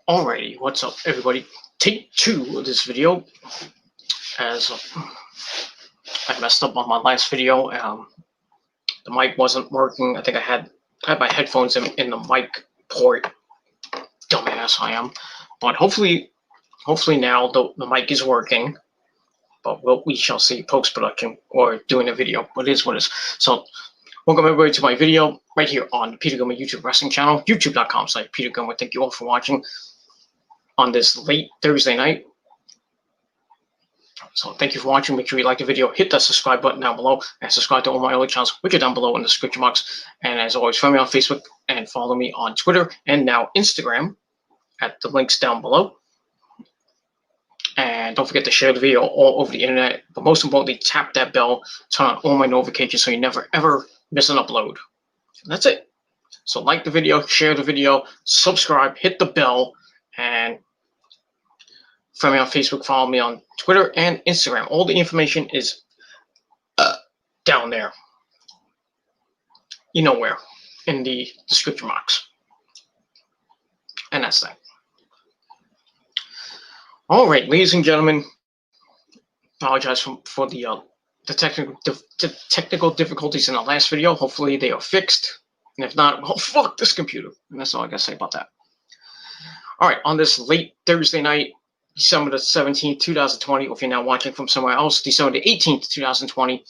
Alrighty, what's up everybody? Take 2 of this video, as I messed up on my last video. The mic wasn't working. I think I had my headphones in the mic port. Dumbass I am. But hopefully now the mic is working. But we shall see post-production or doing a video. What is what is. So welcome everybody to my video right here on the Peter Gilmer YouTube Wrestling channel, youtube.com/Peter Gilmer. Thank you all for watching on this late Thursday night. So thank you for watching. Make sure you like the video, hit that subscribe button down below, and subscribe to all my other channels, which are down below in the description box. And as always, follow me on Facebook and follow me on Twitter and now Instagram at the links down below. And don't forget to share the video all over the internet. But most importantly, tap that bell, turn on all my notifications so you never ever miss an upload. And that's it. So like the video, share the video, subscribe, hit the bell, and follow me on Facebook, follow me on Twitter and Instagram. All the information is down there. You know where, in the description box. And that's that. All right, ladies and gentlemen, apologize for the technical difficulties in the last video. Hopefully they are fixed. And if not, well, fuck this computer. And that's all I got to say about that. All right, on this late Thursday night, December the 17th, 2020, or if you're now watching from somewhere else, December the 18th, 2020,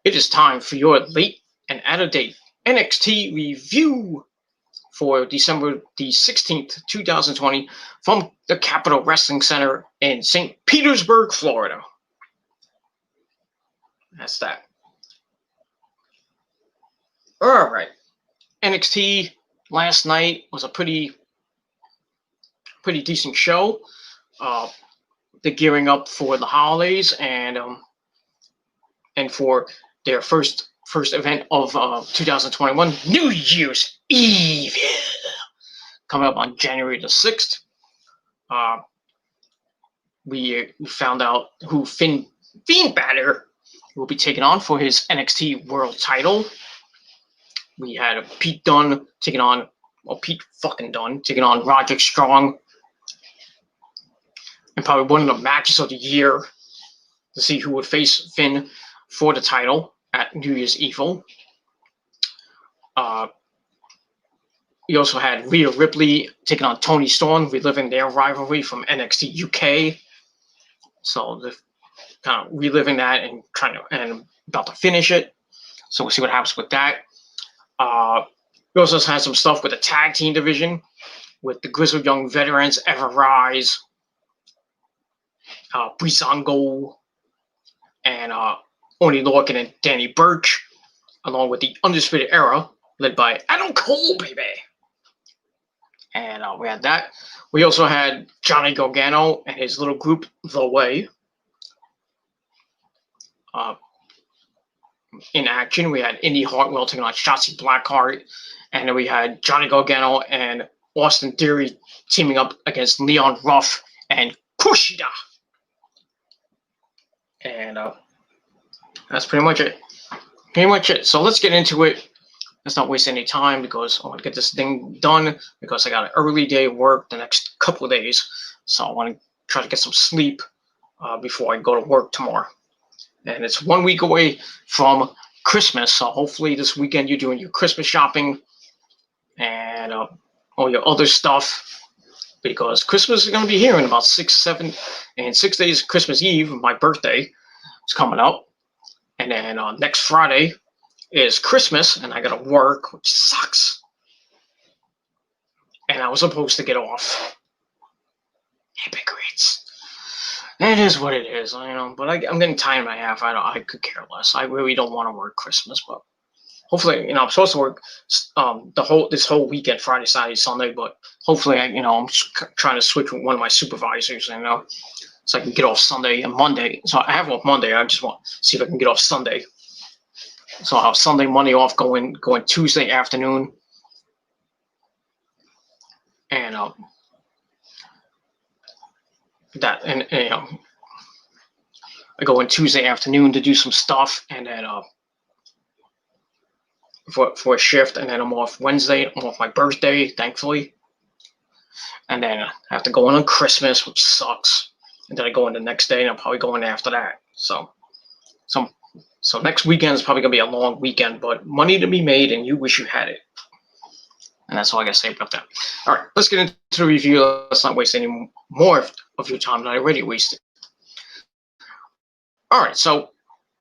it is time for your late and out-of-date NXT review for December the 16th, 2020, from the Capitol Wrestling Center in St. Petersburg, Florida. That's that. All right. NXT last night was a pretty decent show. They're gearing up for the holidays and for their first event of 2021, New Year's Eve, coming up on January the 6th. We found out who Finn Balor will be taking on for his NXT World Title. We had Pete Dunne taking on, well, Pete fucking Dunne taking on Roderick Strong. And probably one of the matches of the year to see who would face Finn for the title at New Year's Evil. We also had Rhea Ripley taking on Toni Storm, reliving their rivalry from NXT UK. So they're kind of reliving that and about to finish it. So we'll see what happens with that. We also had some stuff with the tag team division with the Grizzled Young Veterans, Ever Rise, Breezango, and Oni Lorcan and Danny Burch, along with the Undisputed Era, led by Adam Cole, baby. And we had that. We also had Johnny Gargano and his little group, The Way. In action, we had Indy Hartwell taking on Shotzi Blackheart, and then we had Johnny Gargano and Austin Theory teaming up against Leon Ruff and Kushida. And that's pretty much it. So let's get into it. Let's not waste any time because I want to get this thing done because I got an early day of work the next couple of days. So I want to try to get some sleep before I go to work tomorrow. And it's 1 week away from Christmas. So hopefully this weekend you're doing your Christmas shopping and all your other stuff, because Christmas is going to be here in about 6 days. Christmas Eve, my birthday, is coming up. And then next Friday is Christmas, and I got to work, which sucks. And I was supposed to get off. Hypocrites. It is what it is, you know. But I'm getting time and a half. I could care less. I really don't want to work Christmas, but hopefully, you know, I'm supposed to work this whole weekend, Friday, Saturday, Sunday. But hopefully, I'm trying to switch with one of my supervisors, you know, so I can get off Sunday and Monday. So I have off Monday. I just want to see if I can get off Sunday. So I'll have Sunday, Monday off, going Tuesday afternoon, and I go in Tuesday afternoon to do some stuff, and then for a shift, and then I'm off Wednesday. I'm off my birthday, thankfully. and then I have to go in on Christmas, which sucks. And then I go in the next day, and I'll probably go in after that. So next weekend is probably gonna be a long weekend, but money to be made, and you wish you had it. And that's all I gotta say about that. All right, let's get into the review. Let's not waste any more of your time than I already wasted. All right, so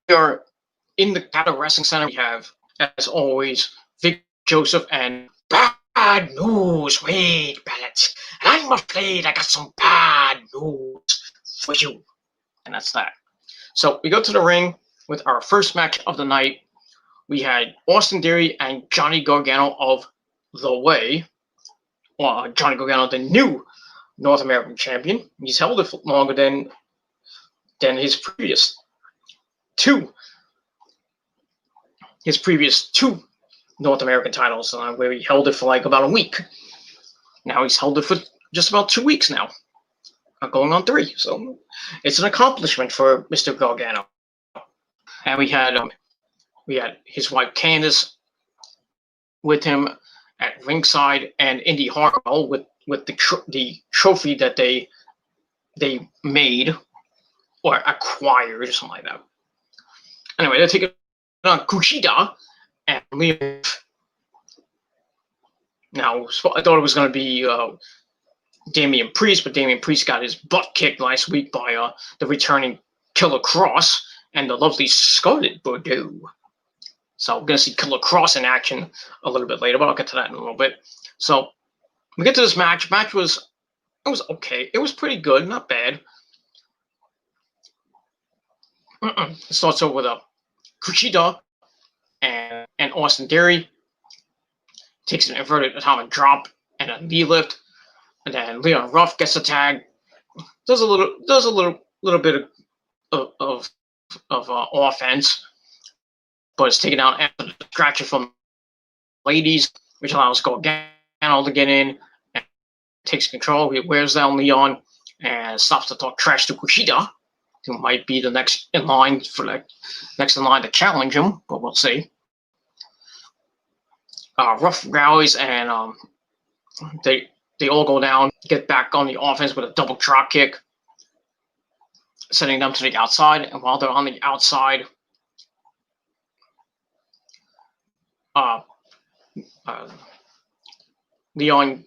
we are in the Cattle Wrestling Center. We have, as always, Vic, Joseph, and bad news. Wait, Bennett. And I'm afraid I got some bad news for you. And that's that. So we go to the ring with our first match of the night. We had Austin Theory and Johnny Gargano of The Way. Johnny Gargano, the new North American champion. He's held it for longer than his previous two North American titles, where he held it for like about a week. Now he's held it for just about 2 weeks now, going on 3. So it's an accomplishment for Mr. Gargano. And we had his wife Candice with him at ringside, and Indy Hartwell with the trophy that they made or acquired or something like that. Anyway, they're taking on Kushida and Leah. Now, I thought it was going to be Damian Priest, but Damian Priest got his butt kicked last week by the returning Killer Cross and the lovely Scarlett Bordeaux. So we're going to see Killer Cross in action a little bit later, but I'll get to that in a little bit. So we get to this match. Match was okay. It was pretty good, not bad. It starts over with a Kushida and Austin Theory. Takes an inverted atomic drop and a knee lift, and then Leon Ruff gets the tag. Does a little bit of offense, but it's taken out after the distraction from ladies, which allows Gargano to get in and takes control. He wears down Leon and stops to talk trash to Kushida, who might be the next in line to challenge him, but we'll see. Ruff rallies, and they all go down, get back on the offense with a double drop kick, sending them to the outside. And while they're on the outside, Leon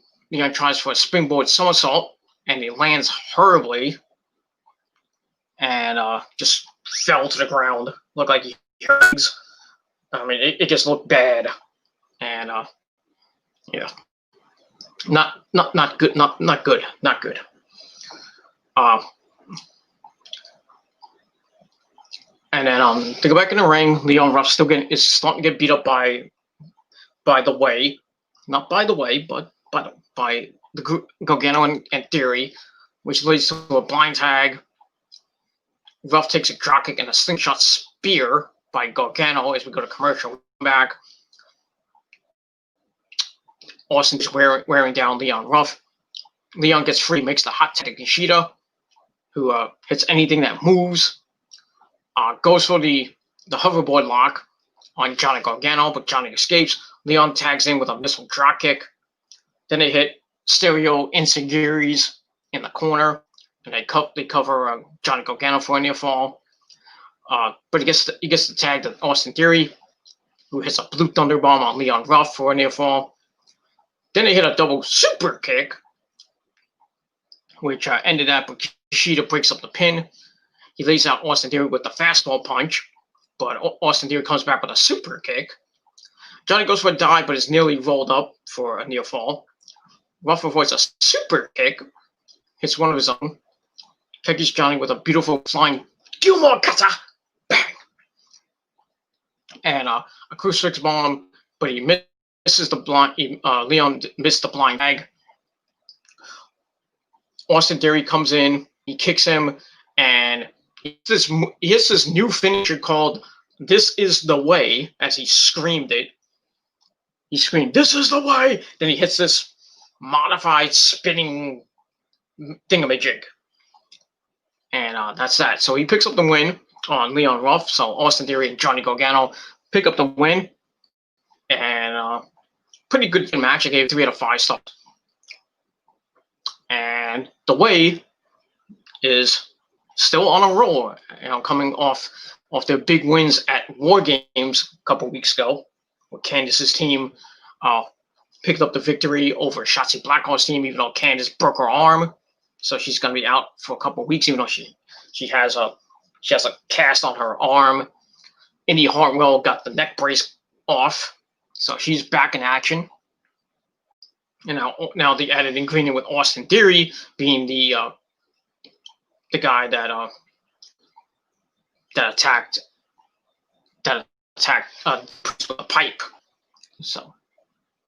tries for a springboard somersault, and he lands horribly and just fell to the ground. Looked like he hurts. I mean, it just looked bad. And yeah, not good, not good. And then to go back in the ring, Leon Ruff is starting to get beat up by The Way, not by The Way, but by the Gargano and Theory, which leads to a blind tag. Ruff takes a drop kick and a slingshot spear by Gargano as we go to commercial. Back. Austin is wearing down Leon Ruff. Leon gets free, makes the hot tag to Kushida, who hits anything that moves. Goes for the hoverboard lock on Johnny Gargano, but Johnny escapes. Leon tags in with a missile drop kick. Then they hit stereo incendiaries in the corner, and they cover Johnny Gargano for a near fall. But he gets the tag to Austin Theory, who hits a blue thunder bomb on Leon Ruff for a near fall. Then they hit a double super kick, which ended up with Kushida breaks up the pin. He lays out Austin Theory with the fastball punch, but Austin Theory comes back with a super kick. Johnny goes for a dive, but is nearly rolled up for a near fall. Ruff avoids a super kick, hits one of his own, catches Johnny with a beautiful flying Gilmore cutter, bang, and a crucifix bomb, but he misses the blind. Leon missed the blind tag. Austin Theory comes in, he kicks him, and he hits this new finisher called "This Is the Way" as he screamed it. He screamed, "This is the way!" Then he hits this modified spinning thingamajig. And that's that. So he picks up the win on Leon Ruff. So Austin Theory and Johnny Gargano pick up the win. And pretty good match. I gave 3 out of 5 stars. And the Way is still on a roll, coming off their big wins at War Games a couple weeks ago, where Candice's team picked up the victory over Shotzi Blackheart's team, even though Candice broke her arm, so she's going to be out for a couple weeks, even though she has a cast on her arm. Indy Hartwell got the neck brace off, so she's back in action. And now the added ingredient with Austin Theory being the guy that attacked with a pipe. So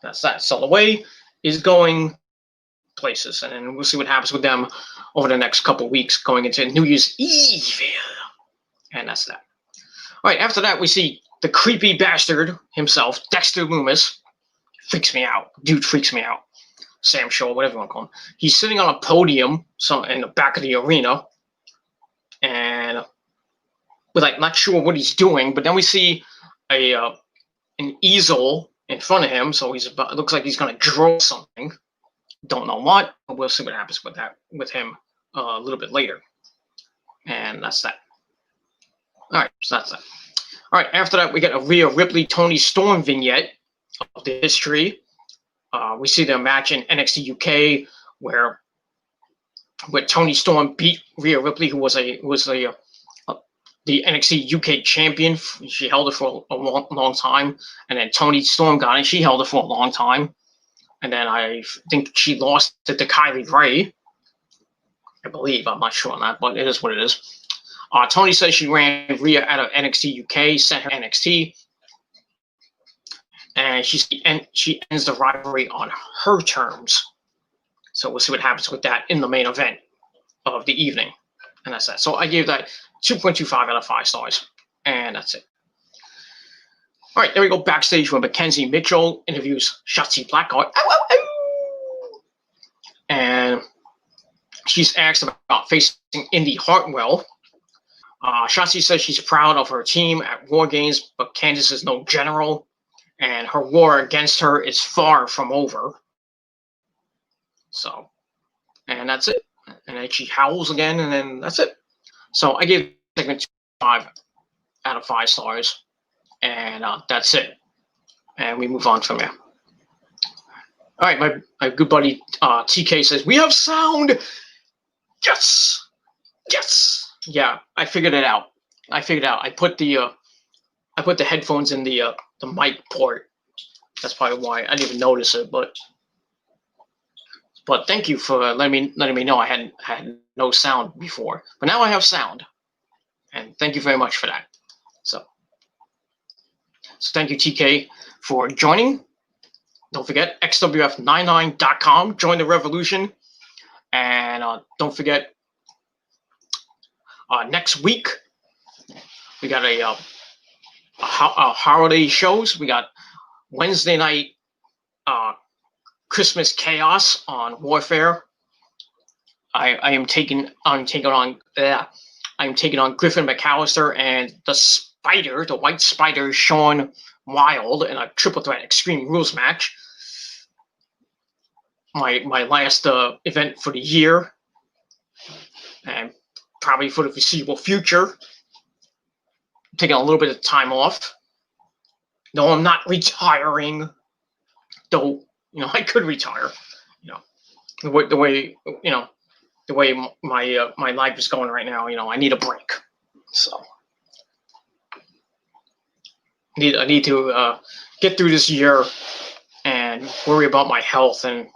that's that. So the Way is going places, and we'll see what happens with them over the next couple weeks going into New Year's Eve. And that's that. All right, after that, we see the creepy bastard himself, Dexter Loomis. Freaks me out. Dude freaks me out. Sam Shaw, whatever you want to call him. He's sitting on a podium in the back of the arena, and we're like not sure what he's doing, but then we see an easel in front of him, so it looks like he's going to draw something. Don't know what, but we'll see what happens with him a little bit later. And that's that. All right, so that's that. All right, after that, we get a Rhea Ripley Toni Storm vignette of the history. We see their match in NXT UK where Toni Storm beat Rhea Ripley, who was the NXT UK champion. She held it for a long time, and then Toni Storm got it. She held it for a long time, and then I think she lost it to Kylie Ray. I believe. I'm not sure on that, but it is what it is. Toni says she ran Rhea out of NXT UK, sent her NXT, and she ends the rivalry on her terms. So we'll see what happens with that in the main event of the evening. And that's that. So I gave that 2.25 out of 5 stars. And that's it. All right, there we go. Backstage where Mackenzie Mitchell interviews Shotzi Blackheart. Ow, ow, ow. And she's asked about facing Indy Hartwell. Shotzi says she's proud of her team at War Games, but Candice is no general, and her war against her is far from over. So, and that's it. And then she howls again, and then that's it. So I gave segment 5 out of 5 stars, and that's it. And we move on from there. All right, my good buddy TK says, we have sound! Yes! Yes! Yeah, I figured it out. I put the headphones in the mic port. That's probably why I didn't even notice it, but thank you for letting me know I had no sound before. But now I have sound. And thank you very much for that. So thank you, TK, for joining. Don't forget, xwf99.com. Join the revolution. And don't forget, next week, we got a holiday shows. We got Wednesday night Christmas Chaos on Warfare. I'm taking on Griffin McAllister and the White Spider, Sean Wilde, in a triple threat Extreme Rules match. My last event for the year, and probably for the foreseeable future. I'm taking a little bit of time off. No, I'm not retiring, though. I could retire. The way my life is going right now. I need a break. So I need to get through this year and worry about my health. And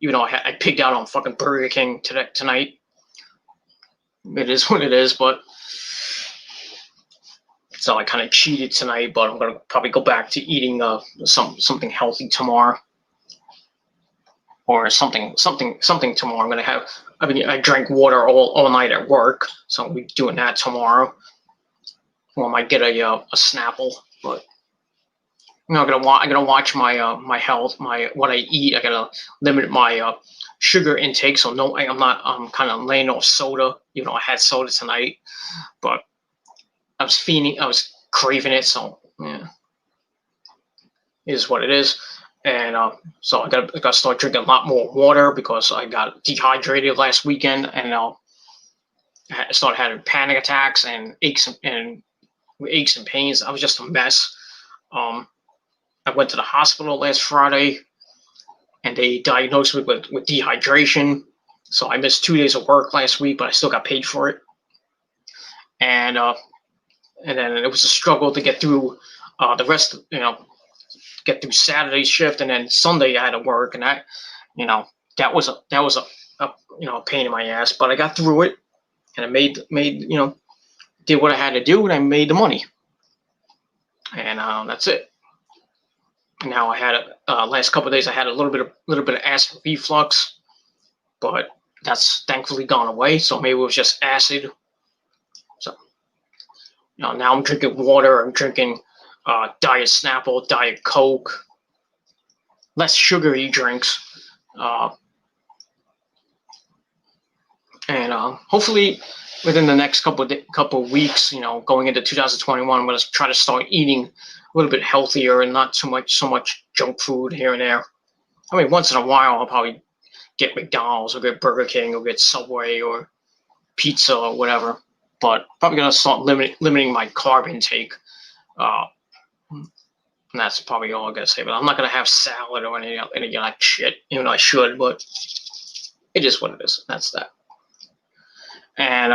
I pigged out on fucking Burger King tonight. It is what it is, but so I kind of cheated tonight. But I'm gonna probably go back to eating something healthy tomorrow, or something tomorrow. I'm gonna have. I drank water all night at work, so I'll be doing that tomorrow. Or I might get a Snapple, but I'm gonna watch my health, what I eat. I gotta limit my sugar intake, so I'm kind of laying off soda. I had soda tonight, but I was craving it, so yeah, it is what it is. And so I got to start drinking a lot more water because I got dehydrated last weekend, and I started having panic attacks and aches and pains. I was just a mess. I went to the hospital last Friday, and they diagnosed me with dehydration. So I missed 2 days of work last week, but I still got paid for it. And then it was a struggle to get through the rest, get through Saturday's shift, and then Sunday I had to work, and that was a pain in my ass, but I got through it, and I made did what I had to do, and I made the money, and that's it. And now I had last couple of days I had a little bit of acid reflux, but that's thankfully gone away. So maybe it was just acid. So now I'm drinking water. I'm drinking Diet Snapple, Diet Coke, less sugary drinks, and hopefully within the next couple of weeks, going into 2021, I'm going to try to start eating a little bit healthier and not so much junk food here and there. I mean, once in a while, I'll probably get McDonald's or get Burger King or get Subway or pizza or whatever, but probably going to start limiting my carb intake. And that's probably all I'm going to say, but I'm not going to have salad or any of that shit, even though I should, but it is what it is. That's that. And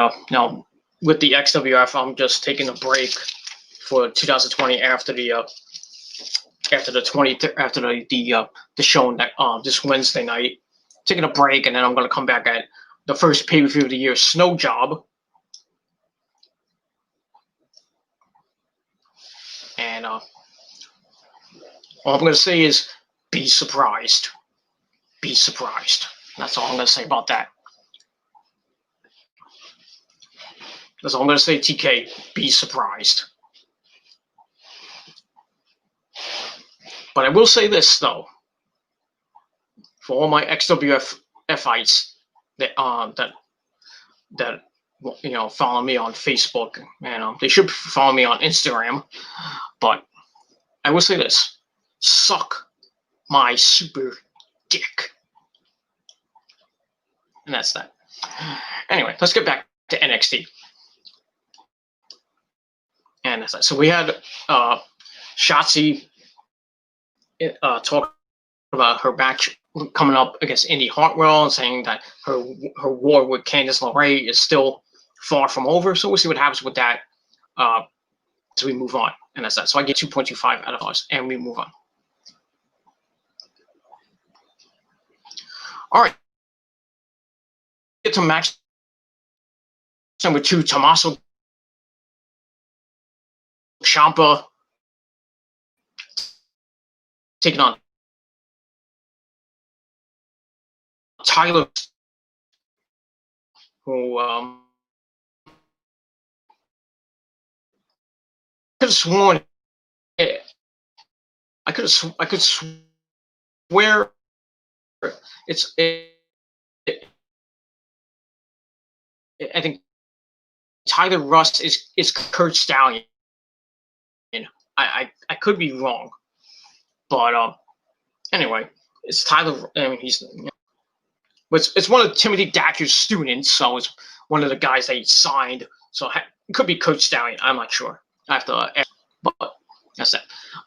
with the XWF, I'm just taking a break for 2020 after the show this Wednesday night. Taking a break, and then I'm going to come back at the first pay-per-view of the year, Snow Job. And all I'm going to say is, be surprised. Be surprised. That's all I'm going to say about that. That's all I'm going to say, TK. Be surprised. But I will say this, though. For all my XWF-ites that follow me on Facebook, and they should follow me on Instagram. But I will say this: suck my super dick. And that's that. Anyway, let's get back to NXT. And that's that. So we had Shotzi talk about her match coming up against Indy Hartwell, and saying that her war with Candice LeRae is still far from over. So we'll see what happens with that as we move on. And that's that. So I get 2.25 out of us, and we move on. All right. Get to match number 2, Tommaso Ciampa taking on Tyler, who could have sworn I could swear I think Tyler Russ is Kurt Stallion. I could be wrong, but anyway, it's Tyler. I mean, it's one of Timothy Thatcher's students, so it's one of the guys that he signed. So it could be Kurt Stallion. I'm not sure. I have to ask, but that's that.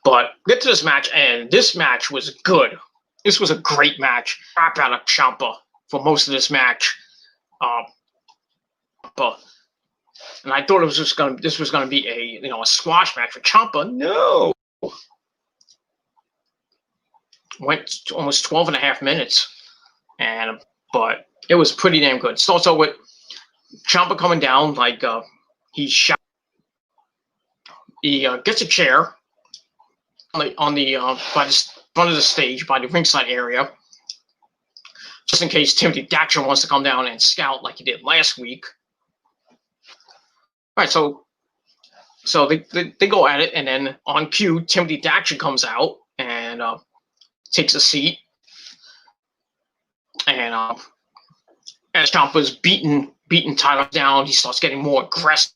But get to this match, and this match was good. This was a great match. Crap out of Ciampa for most of this match. And I thought this was gonna be a squash match for Ciampa. No, went almost 12 and a half minutes, but it was pretty damn good. Starts out with Ciampa coming down like he gets a chair on the by the front of the stage by the ringside area, just in case Timothy Thatcher wants to come down and scout like he did last week. All right, so they go at it, and then on cue, Timothy Thatcher comes out and takes a seat. And as Ciampa's beating Tyler down, he starts getting more aggressive,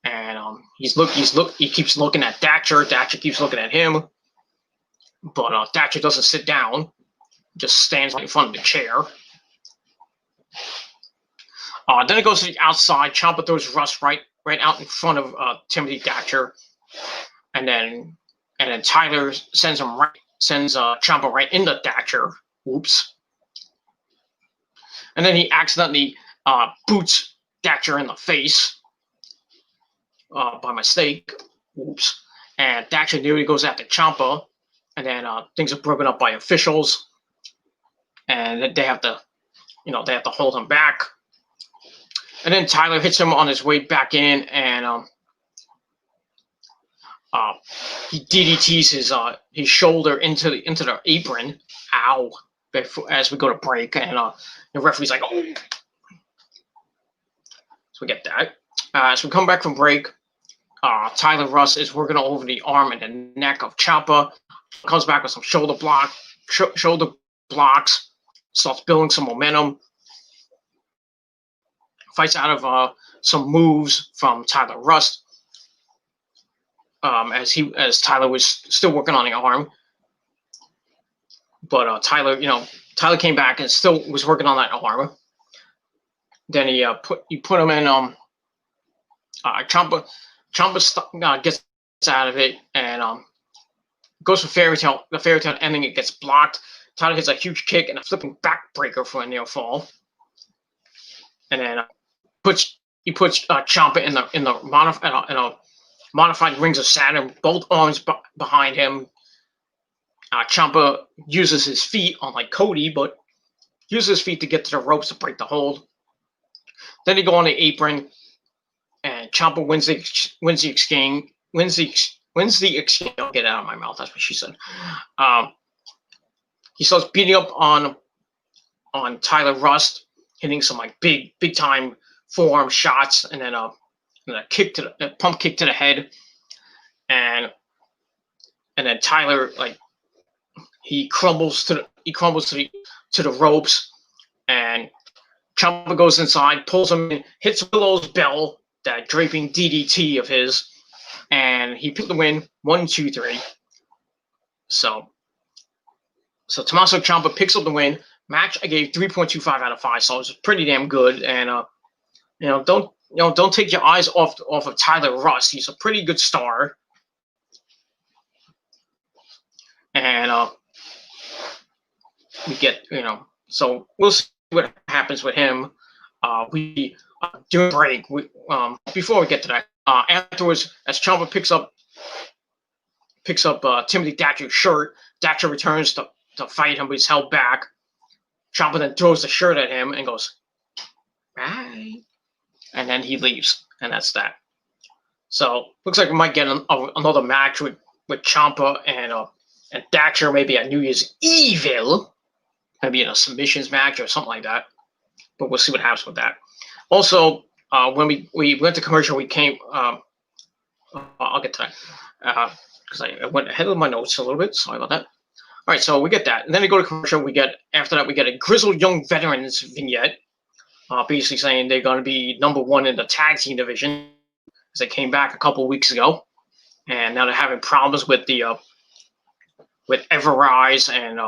and he keeps looking at Thatcher. Thatcher keeps looking at him, But Thatcher doesn't sit down, just stands in front of the chair. Then it goes to the outside. Ciampa throws Russ right out in front of Timothy Thatcher, and then Tyler sends Ciampa right into Thatcher. Oops. And then he accidentally boots Thatcher in the face by mistake. Oops. And Thatcher nearly goes after Ciampa, and then things are broken up by officials, and they have to hold him back. And then Tyler hits him on his way back in, and he DDTs his shoulder into the apron. Ow! As we go to break, and the referee's like, "Oh!" So we get that. As we come back from break, Tyler Russ is working over the arm and the neck of Ciampa. Comes back with some shoulder blocks. Starts building some momentum. Fights out of some moves from Tyler Russ. As Tyler was still working on the arm, but Tyler came back and still was working on that arm. Then he put him in. Ciampa gets out of it and goes for fairy tale. The fairy tale ending, it gets blocked. Tyler hits a huge kick and a flipping backbreaker for a near fall, and then he puts Ciampa in a modified Rings of Saturn, both arms behind him. Ciampa uses his feet, unlike Cody, but uses his feet to get to the ropes to break the hold. Then he go on the apron, and Ciampa wins the exchange. I'll get it out of my mouth. That's what she said. He starts beating up on Tyler Russ, hitting some like big time forearm shots, and then a pump kick to the head, and then Tyler he crumbles to the ropes, and Ciampa goes inside, pulls him in, hits Willow's bell, that draping DDT of his, and he picked the win 1, 2, 3. So Tommaso Ciampa picks up the win. Match I gave 3.25 out of 5, so it was pretty damn good. And don't take your eyes off of Tyler Russ. He's a pretty good star. And we get so we'll see what happens with him. We during break. Before we get to that, afterwards, as Ciampa picks up Timothy Thatcher's shirt, Thatcher returns to fight him, but he's held back. Ciampa then throws the shirt at him and goes, "Bye," and then he leaves, and that's that. So looks like we might get another match with Ciampa and Thatcher, maybe at New Year's Evil, maybe in a submissions match or something like that. But we'll see what happens with that. Also, when we went to commercial, we came. I'll get to that because I went ahead of my notes a little bit. Sorry about that. All right, so we get that, and then we go to commercial. After that we get a grizzled young veterans vignette, basically saying they're going to be number 1 in the tag team division, because they came back a couple of weeks ago, and now they're having problems with Rhea'S and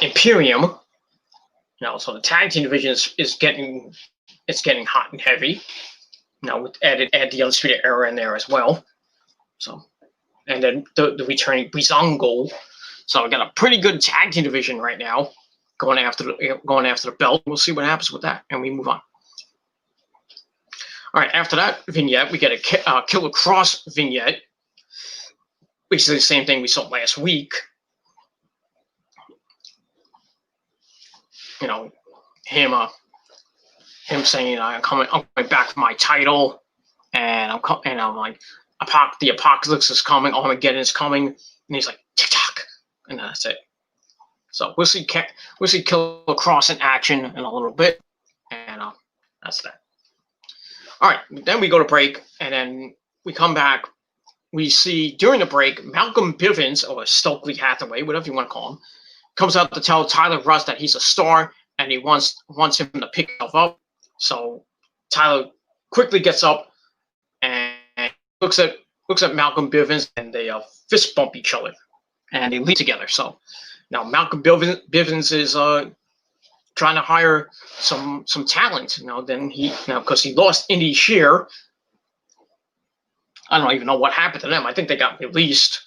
Imperium. So the tag team division is getting hot and heavy. Add the Undisputed Era in there as well. So, and then the returning Breezango. So we got a pretty good tag team division right now, going after the belt. We'll see what happens with that, and we move on. All right, after that vignette, we get a Killer Cross vignette, which is the same thing we saw last week. Him saying I'm coming back for my title, and I'm like, the apocalypse is coming, Armageddon is coming, and he's like, tick-tock, and that's it. So we'll see Killer Cross in action in a little bit, and that's that. All right, then we go to break, and then we come back. We see during the break, Malcolm Bivens, or Stokely Hathaway, whatever you want to call him, comes out to tell Tyler Russ that he's a star and he wants him to pick himself up. So Tyler quickly gets up and looks at looks at Malcolm Bivens, and they fist bump each other, and they leave together. So now Malcolm Bivens is trying to hire some talent. Then because he lost Indy Shear, I don't even know what happened to them. I think they got released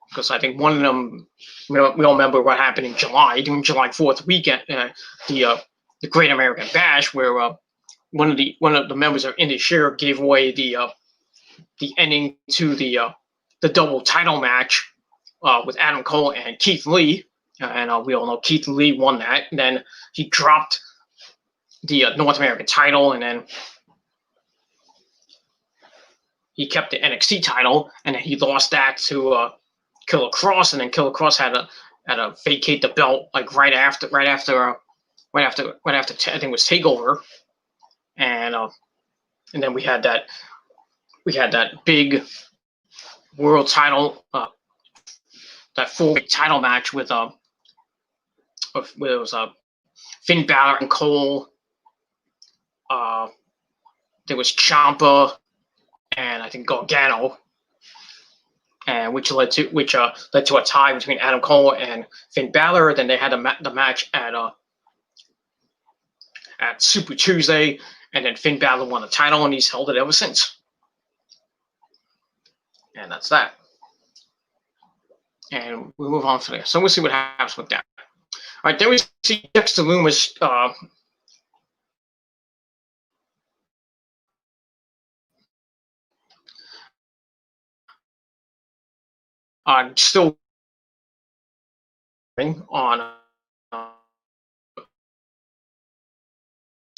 because I think one of them. We all remember what happened in July, during July 4th weekend, the Great American Bash, where one of the members of Indy Shear gave away the ending to the double title match with Adam Cole and Keith Lee, and we all know Keith Lee won that. And then he dropped the North American title, and then he kept the NXT title, and then he lost that to Killer Kross, and then Killer Kross had to vacate the belt like right after I think it was Takeover, and then we had that big world title, that full title match with it was Finn Balor and Cole. There was Ciampa and I think Gargano, and which led to a tie between Adam Cole and Finn Balor. Then they had the match at Super Tuesday, and then Finn Balor won the title, and he's held it ever since. And that's that. And we'll move on from there. So we'll see what happens with that. All right, then we see Dexter Lumis still on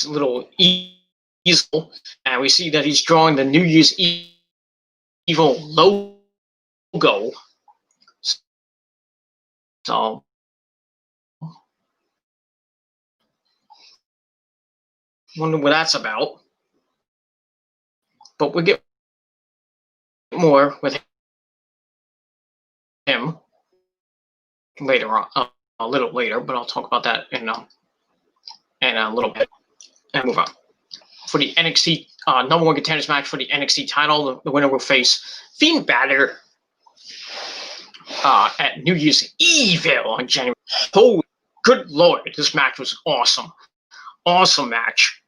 little easel, and we see that he's drawing the New Year's Evil logo. So wonder what that's about. But we'll get more with him later on, a little later, but I'll talk about that in a little bit. And move on. For the NXT number one contenders match for the NXT title, the winner will face Finn Balor at New Year's Evil on January. Holy good lord, this match was awesome. Awesome match.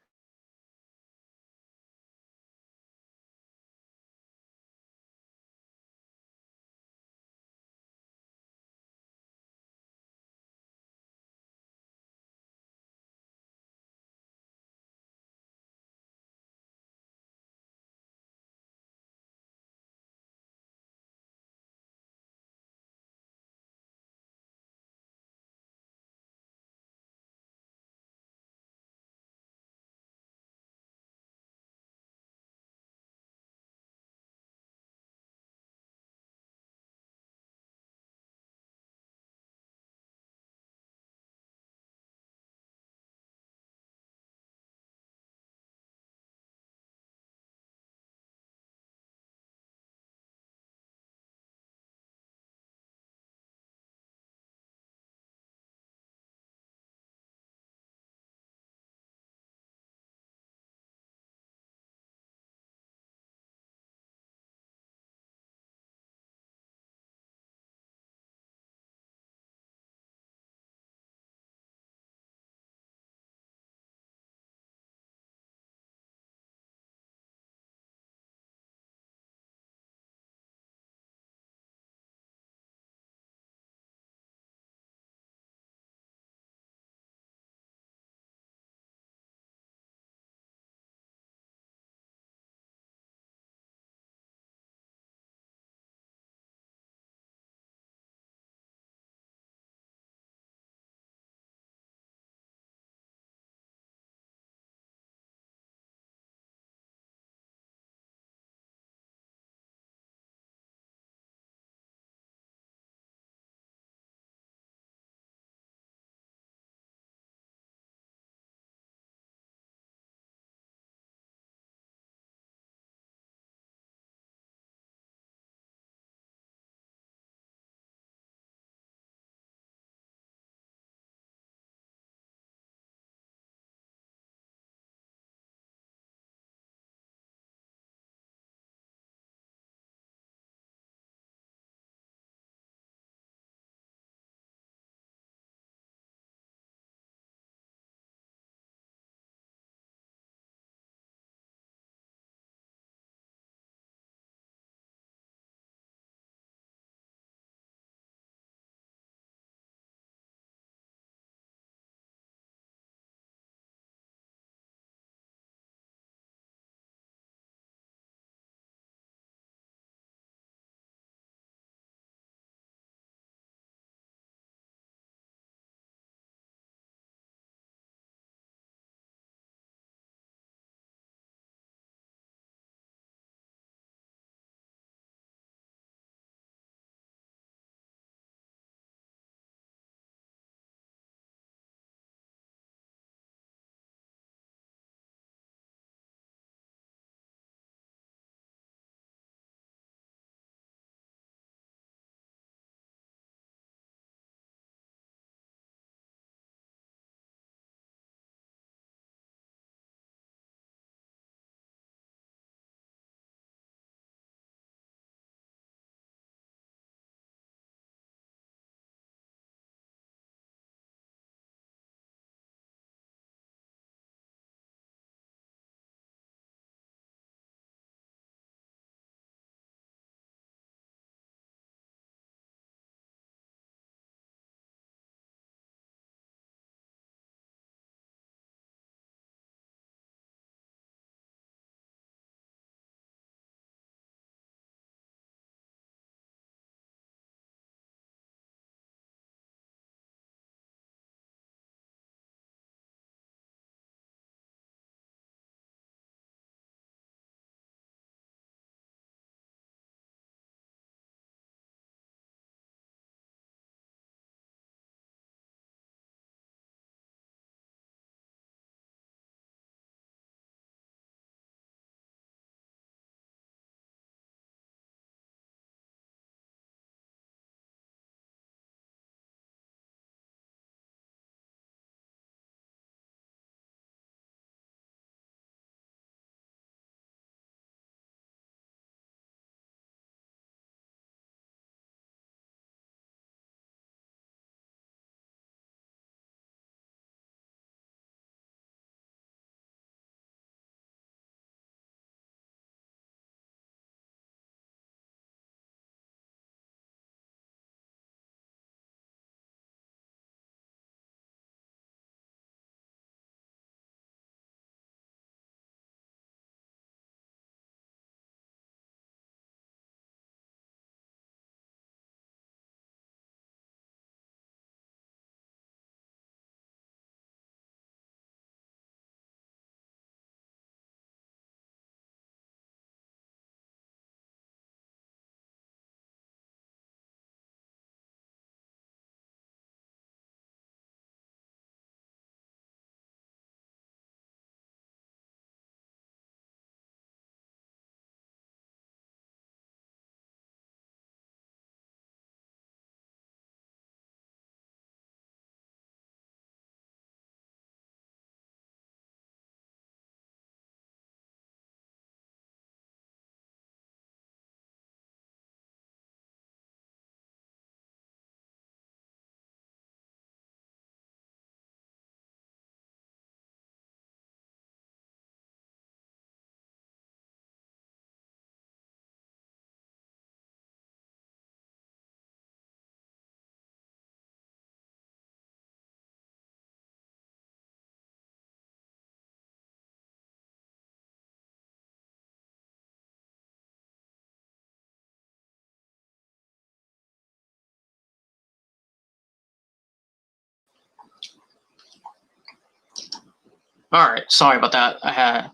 All right, sorry about that. I had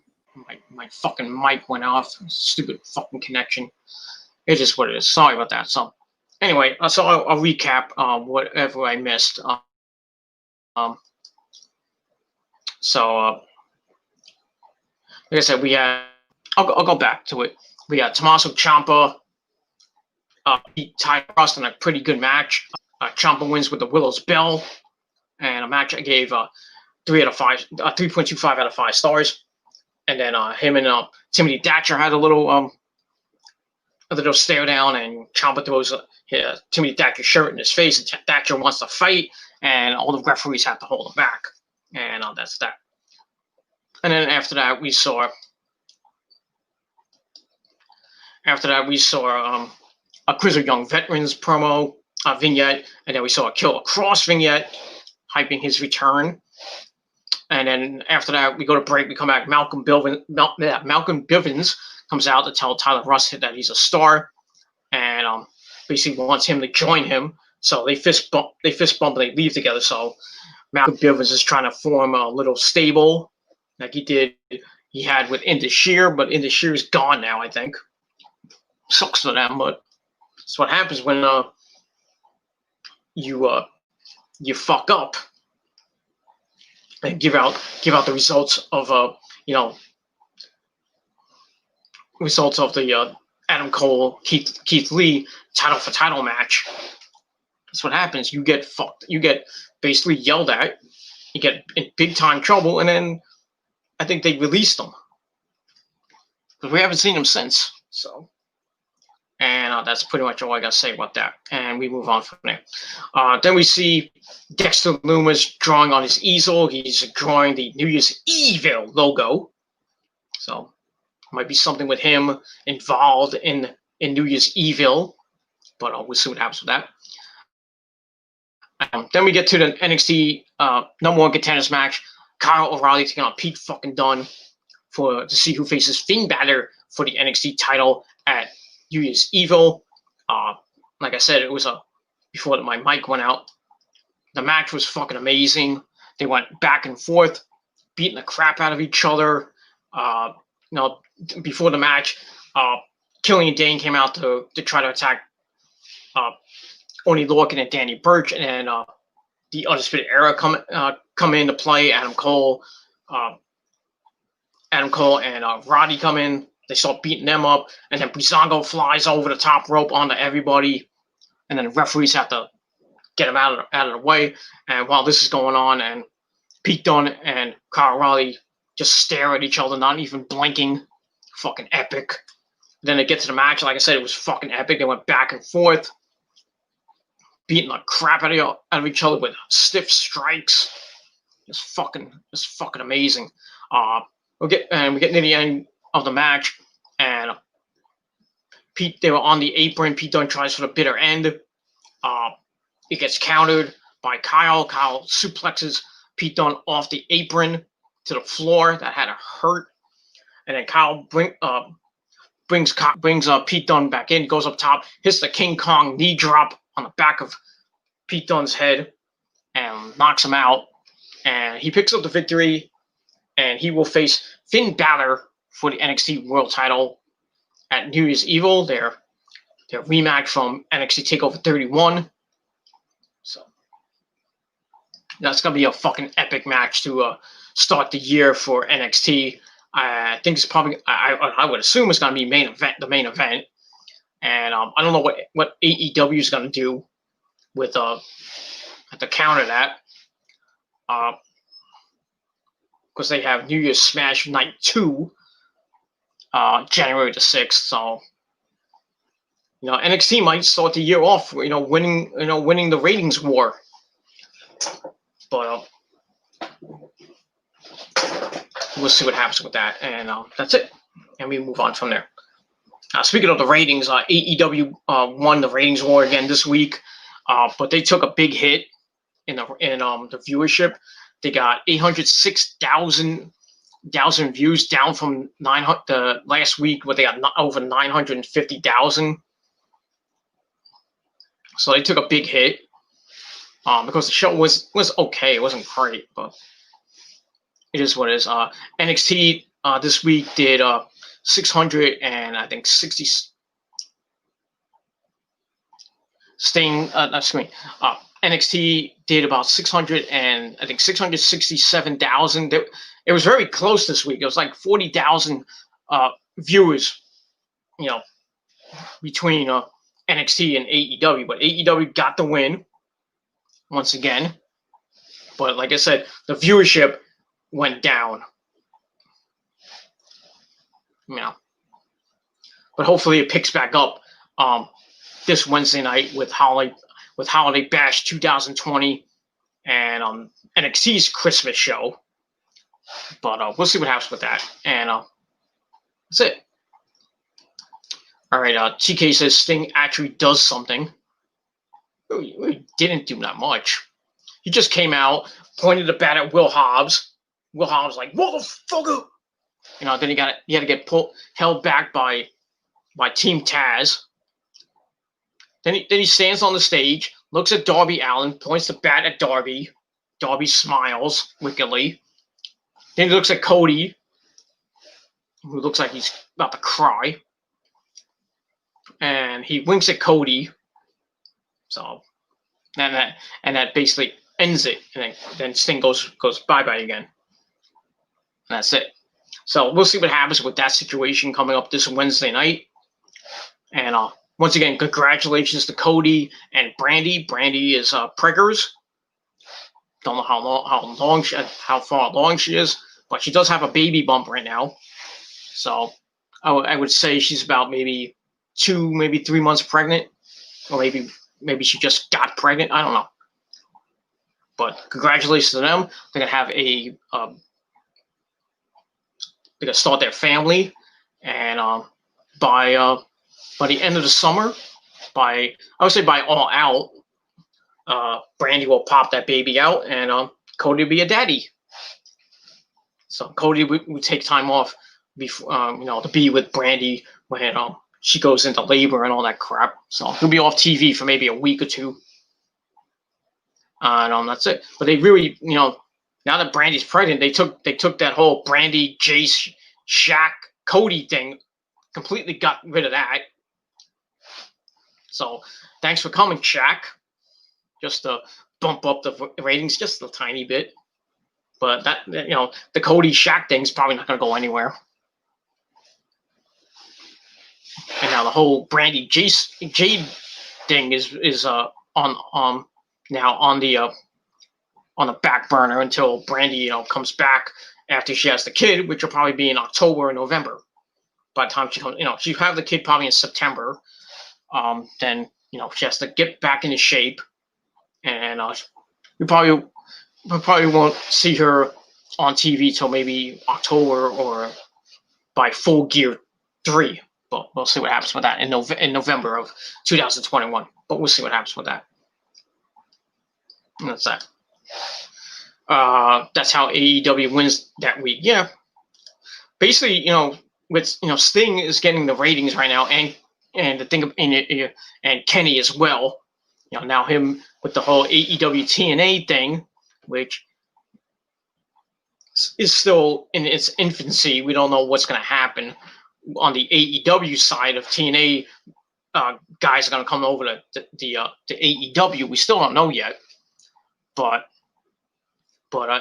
my fucking mic went off. Stupid fucking connection. It's just what it is. Sorry about that. So anyway, so I'll recap whatever I missed. Um, so like I said, we had. I'll go back to it. We had Tommaso Ciampa beat Ty Frost in a pretty good match. Ciampa wins with the Willow's Bell, and a match I gave 3.25 out of 5 stars. And then him and Timothy Thatcher had a little stare down, and Ciampa throws Timothy Thatcher's shirt in his face, and Thatcher wants to fight, and all the referees have to hold him back, and that's that. And then after that, we saw a Grizzled Young Veterans promo vignette, and then we saw a Killer Cross vignette hyping his return. And then after that, we go to break. We come back. Malcolm Bivens comes out to tell Tyler Russ that he's a star, and basically wants him to join him. So they fist bump, and they leave together. So Malcolm Bivens is trying to form a little stable like he had with Indashir, but Indashir's gone now, I think. Sucks for them, but that's what happens when you fuck up and give out the results of results of the Adam Cole Keith Lee title for title match. That's what happens. You get fucked. You get basically yelled at. You get in big time trouble, and then I think they released him because we haven't seen him since. So, and that's pretty much all I got to say about that. And we move on from there. Then we see Dexter Lumis drawing on his easel. He's drawing the New Year's Evil logo. So, might be something with him involved in New Year's Evil, but we'll see what happens with that. Then we get to the NXT number 1 contenders match. Kyle O'Reilly taking on Pete fucking Dunne to see who faces Finn Balor for the NXT title at New Year's Evil. Like I said, it was before my mic went out. The match was fucking amazing. They went back and forth, beating the crap out of each other. Before the match, Killian Dane came out to try to attack Oney Lorcan and Danny Burch, and then the Undisputed Era come into play. Adam Cole and Roddy come in. They start beating them up, and then Breezango flies over the top rope onto everybody, and then the referees have to get him out of the way. And while this is going on, and Pete Dunne and Kyle O'Reilly just stare at each other, not even blinking. Fucking epic. Then they get to the match. Like I said, it was fucking epic. They went back and forth, beating the crap out of each other with stiff strikes. It's fucking amazing. We get near the end of the match, and they were on the apron. Pete Dunne tries for the bitter end. It gets countered by Kyle. Kyle suplexes Pete Dunne off the apron to the floor. That had to hurt. And then Kyle brings Pete Dunne back in, goes up top, hits the King Kong knee drop on the back of Pete Dunne's head, and knocks him out. And he picks up the victory, and he will face Finn Balor for the NXT World Title at New Year's Evil. Their rematch from NXT TakeOver 31. So that's gonna be a fucking epic match to start the year for NXT. I think it's probably. I would assume it's going to be the main event, and I don't know what AEW is going to do with to counter that, because they have New Year's Smash Night 2, January the 6th. So NXT might start the year off, winning the ratings war, but. We'll see what happens with that, and that's it. And we move on from there. Speaking of the ratings, AEW won the ratings war again this week, but they took a big hit in the viewership. They got 806,000 views, down from the last week where they got over 950,000. So they took a big hit because the show was okay. It wasn't great, but. it is what it is. NXT this week did 600 and I think 60. NXT did about 600 and I think 667,000. It was very close this week. It was like 40,000 viewers, between NXT and AEW. But AEW got the win once again. But like I said, the viewership went down. But hopefully it picks back up this Wednesday night with Holiday Bash 2020 and NXT's Christmas show. But we'll see what happens with that. And that's it. All right, TK says Sting actually does something. He didn't do that much. He just came out, pointed the bat at Will Hobbs. Will Hobbs like, motherfucker! Then he had to get held back by Team Taz. Then he stands on the stage, looks at Darby Allin, points the bat at Darby. Darby smiles wickedly. Then he looks at Cody, who looks like he's about to cry. And he winks at Cody. So, and that basically ends it. And then Sting goes bye-bye again. And that's it. So we'll see what happens with that situation coming up this Wednesday night. And once again, congratulations to Cody and Brandy. Brandy is preggers. Don't know how far along she is, but she does have a baby bump right now. So I would say she's about maybe 2, maybe 3 months pregnant, or maybe she just got pregnant. I don't know. But congratulations to them. They're gonna have they're gonna start their family, and by the end of the summer, I would say by All Out, Brandy will pop that baby out, and Cody will be a daddy. So Cody would take time off before, to be with Brandy when she goes into labor and all that crap. So he'll be off TV for maybe a week or two. And that's it. But they really, now that Brandy's pregnant, they took that whole Brandy, Jace, Shaq, Cody thing, completely got rid of that. So thanks for coming, Shaq. Just to bump up the ratings just a tiny bit. But that, the Cody Shaq thing is probably not going to go anywhere. And now the whole Brandy Jade thing is on now on the back burner until Brandy comes back after she has the kid, which will probably be in October or November. By the time she comes, she'll have the kid probably in September. Then she has to get back into shape, and we probably won't see her on TV till maybe October or by Full Gear 3. But we'll see what happens with that in November of 2021. But we'll see what happens with that. And that's that. That's how AEW wins that week. Yeah. Basically, with Sting is getting the ratings right now, and the thing and Kenny as well. Now him with the whole AEW TNA thing, which is still in its infancy. We don't know what's going to happen on the AEW side of TNA. Guys are going to come over to AEW. We still don't know yet, but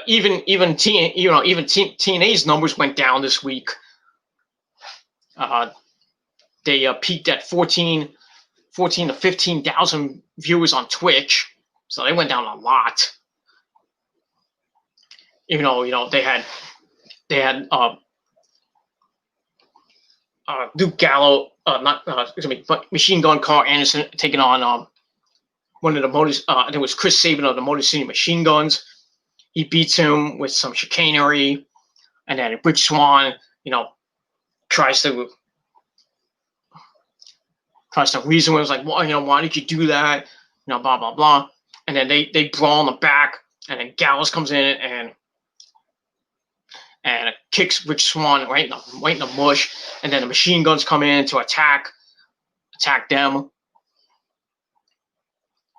even TNA's numbers went down this week. They peaked at 14 to 15,000 viewers on Twitch, so they went down a lot. Even though they had Luke Gallo, but Machine Gun Carl Anderson taking on one of the I think it was Chris Sabin of the Motor City Machine Guns. He beats him with some chicanery, and then Rich Swann, tries to reason with him, like, well, why did you do that? Blah blah blah, and then they brawl in the back, and then Gallows comes in and kicks Rich Swann right in the mush, and then the Machine Guns come in to attack them,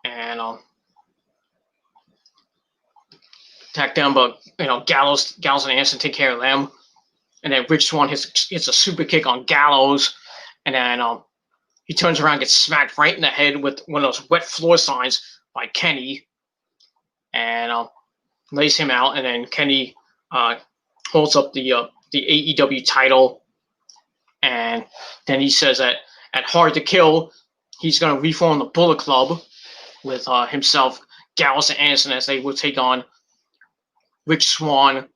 and attack them, but Gallows and Anderson take care of them, and then Rich Swann hits a super kick on Gallows, and then he turns around, gets smacked right in the head with one of those wet floor signs by Kenny, and lays him out, and then Kenny holds up the AEW title, and then he says that at Hard to Kill, he's going to reform the Bullet Club with himself, Gallows and Anderson, as they will take on Rich Swann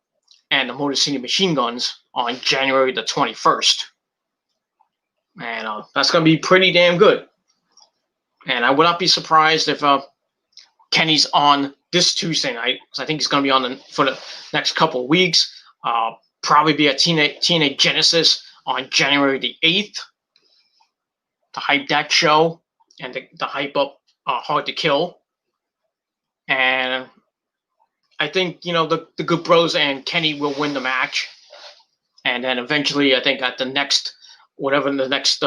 and the Motor City Machine Guns on January the 21st. And that's going to be pretty damn good. And I would not be surprised if Kenny's on this Tuesday night, because I think he's going to be on for the next couple of weeks. Probably be at TNA Genesis on January the 8th to hype that show and to hype up Hard to Kill. And I think, the Good Bros and Kenny will win the match. And then eventually, I think at the next, whatever the next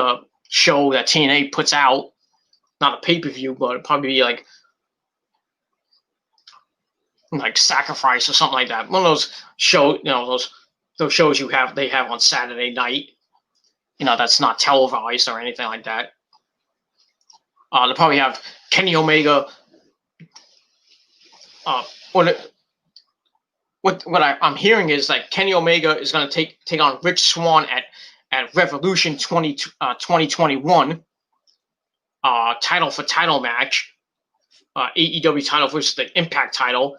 show that TNA puts out, not a pay-per-view, but it'll probably be like Sacrifice or something like that. One of those shows, those shows they have on Saturday night. That's not televised or anything like that. They'll probably have Kenny Omega. What I'm hearing is that Kenny Omega is going to take on Rich Swann at Revolution 2021, title for title match, AEW title versus the Impact title,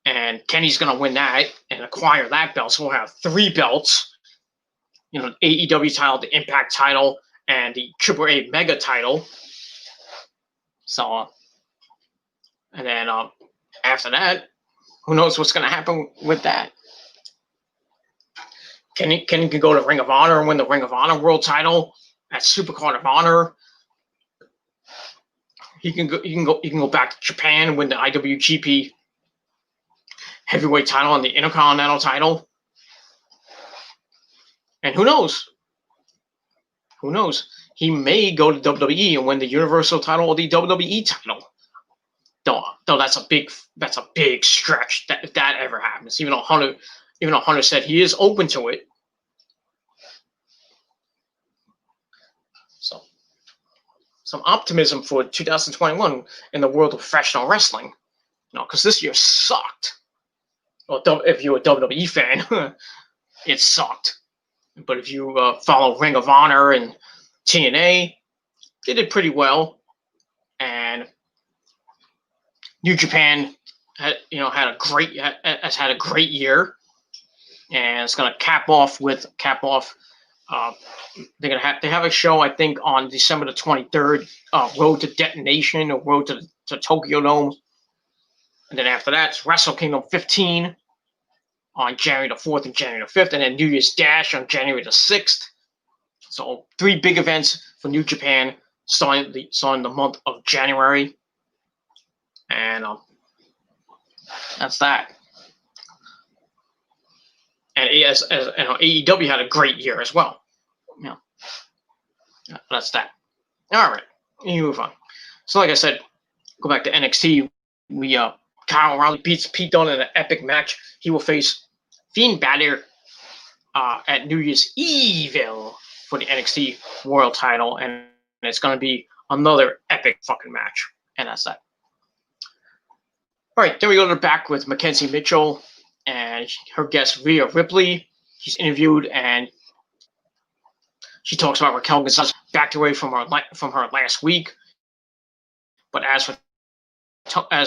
and Kenny's going to win that and acquire that belt. So we'll have 3 belts, the AEW title, the Impact title, and the AAA Mega title. So, and then after that, who knows what's going to happen with that? Kenny can go to Ring of Honor and win the Ring of Honor World title at Supercard of Honor. He can go back to Japan and win the IWGP Heavyweight title and the Intercontinental title. And who knows? Who knows? He may go to WWE and win the Universal title or the WWE title. Though that's a big stretch if that ever happens. Even though Hunter said he is open to it. So some optimism for 2021 in the world of professional wrestling. Because this year sucked. Well, if you're a WWE fan, it sucked. But if you follow Ring of Honor and TNA, they did pretty well. And New Japan has had a great year, and it's going to cap off. They have a show, I think, on December the 23rd, Road to Detonation or Road to Tokyo Dome, and then after that, it's Wrestle Kingdom 15 on January the 4th and January the 5th, and then New Year's Dash on January the 6th. So 3 big events for New Japan starting the month of January. And that's that. And as AEW had a great year as well. That's that. All right, you move on. So, like I said, go back to NXT. Kyle O'Reilly beats Pete Dunne in an epic match. He will face Fiend Balor at New Year's Evil for the NXT World Title, and it's going to be another epic fucking match. And that's that. All right, then we go to the back with Mackenzie Mitchell and her guest Rhea Ripley. She's interviewed and she talks about Raquel Gonzalez backed away from her last week. But as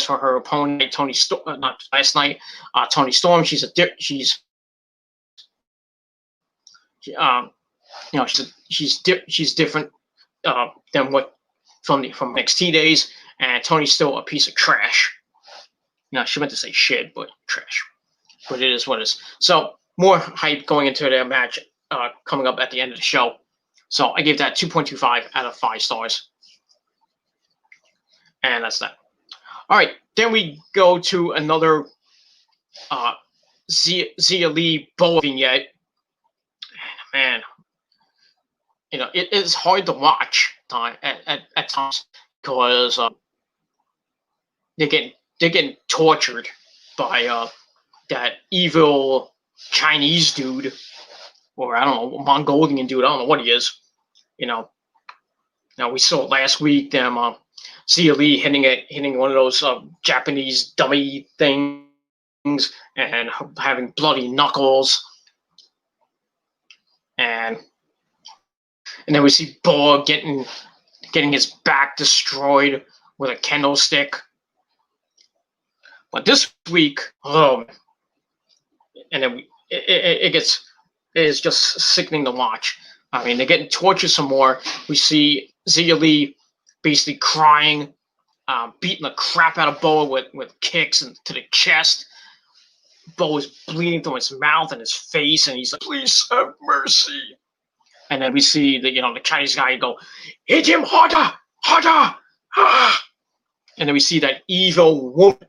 for her opponent, Toni Storm, not last night, Toni Storm, she's different than what from NXT days, and Toni's still a piece of trash. She meant to say shit, but trash. But it is what it is. So more hype going into their match coming up at the end of the show. So I gave that 2.25 out of 5 stars. And that's that. All right, then we go to another Zia Lee Boa vignette. Man, it is hard to watch at times because they're getting tortured by that evil Chinese dude, or I don't know, Mongolian dude. I don't know what he is. You know. Now we saw last week them Zia Lee hitting one of those Japanese dummy things and having bloody knuckles, and then we see Boa getting his back destroyed with a kendo stick. But this week, and then it's just sickening to watch. I mean, they're getting tortured some more. We see Zia Lee basically crying, beating the crap out of Boa with kicks to the chest. Boa's bleeding through his mouth and his face, and he's like, "Please have mercy." And then we see the Chinese guy go, "Hit him harder, harder!" Ah! And then we see that evil woman,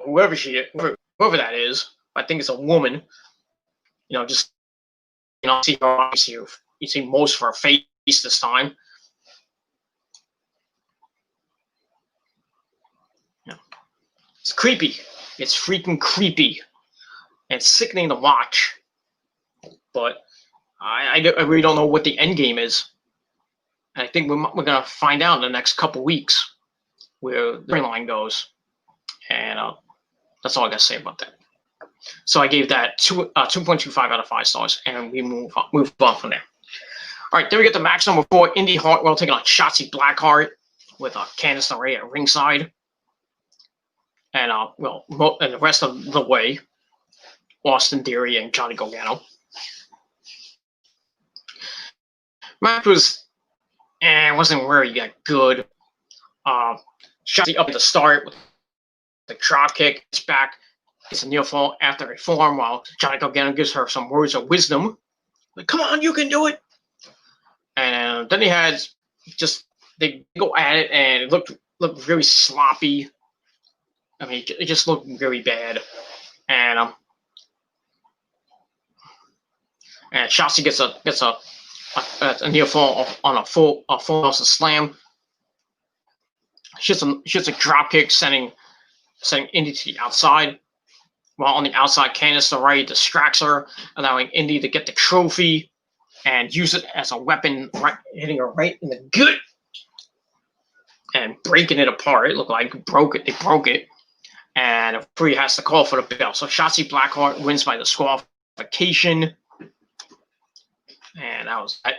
whoever whoever that is. I think it's a woman. Just see her eyes here. You see most of her face this time. Yeah. It's creepy. It's freaking creepy. And it's sickening to watch. But I really don't know what the end game is. And I think we're going to find out in the next couple weeks where the storyline goes. And that's all I got to say about that. So I gave that 2.25 out of 5 stars, and we move on from there. All right, then we get the match number 4, Indy Hartwell taking on Shotzi Blackheart with Candice LeRae at ringside. And and the rest of the way, Austin Theory and Johnny Gargano. Match wasn't very good. Shotzi up at the start with the drop kick, it's back. It's a near fall after a form, while Johnny Gargano gives her some words of wisdom. Like, "Come on, you can do it." And then they go at it, and it looked very sloppy. I mean, it just looked very bad. And Shotzi gets a near fall on a full Nelson slam. She hits a drop kick, sending Indy to the outside. While on the outside, Candice LeRae distracts her, allowing Indy to get the trophy and use it as a weapon, hitting her right in the gut and breaking it apart. It looked like they broke it. And the referee has to call for the bell. So Shotzi Blackheart wins by disqualification. And that was that.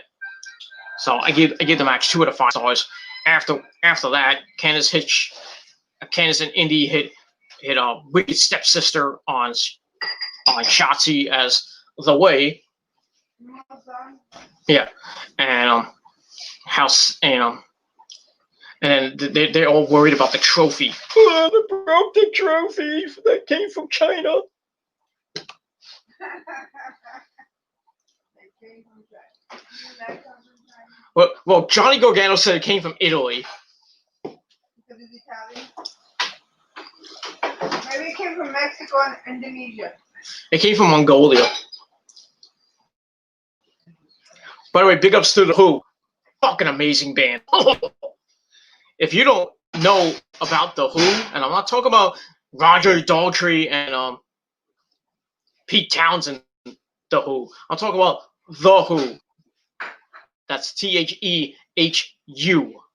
So I give the match 2 out of 5 stars. After that, Candice and Indy hit a wicked stepsister on Shotzi as the way. Yeah, and and then they're all worried about the trophy. Oh, they broke the trophy that came from China. Well, Johnny Gargano said it came from Italy. Because it's Italian. Maybe it came from Mexico and Indonesia. It came from Mongolia. By the way, big ups to the Who. Fucking amazing band. If you don't know about the Who, and I'm not talking about Roger Daltrey and Pete Townsend, the Who. I'm talking about the Who. That's TheHU.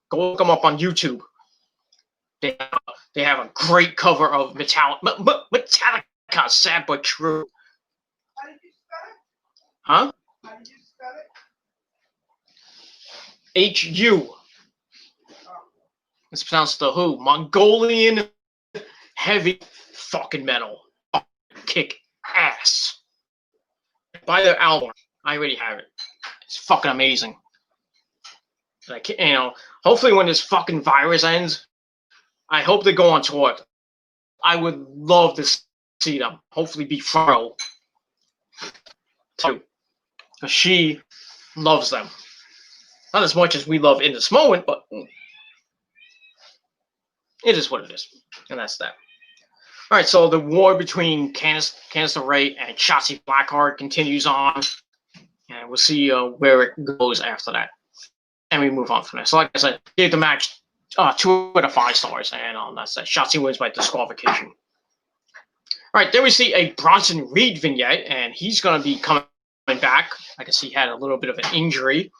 Go look them up on YouTube. They have a great cover of Metallica, Sad But True. How did you spell it? Huh? How did you spell it? HU. It's pronounced the Who. Mongolian heavy fucking metal. Kick ass. Buy their album. I already have it. It's fucking amazing. Like, hopefully when this fucking virus ends, I hope they go on tour. I would love to see them. Hopefully be Fro too. Because she loves them. Not as much as we love in this moment, but it is what it is. And that's that. Alright, so the war between Candice LeRae and Shotzi Blackheart continues on. And we'll see where it goes after that. And we move on from there. So like I said, gave the match 2 out of 5 stars. And that's that. Shotzi wins by disqualification. All right, then we see a Bronson Reed vignette, and he's going to be coming back. I guess he had a little bit of an injury.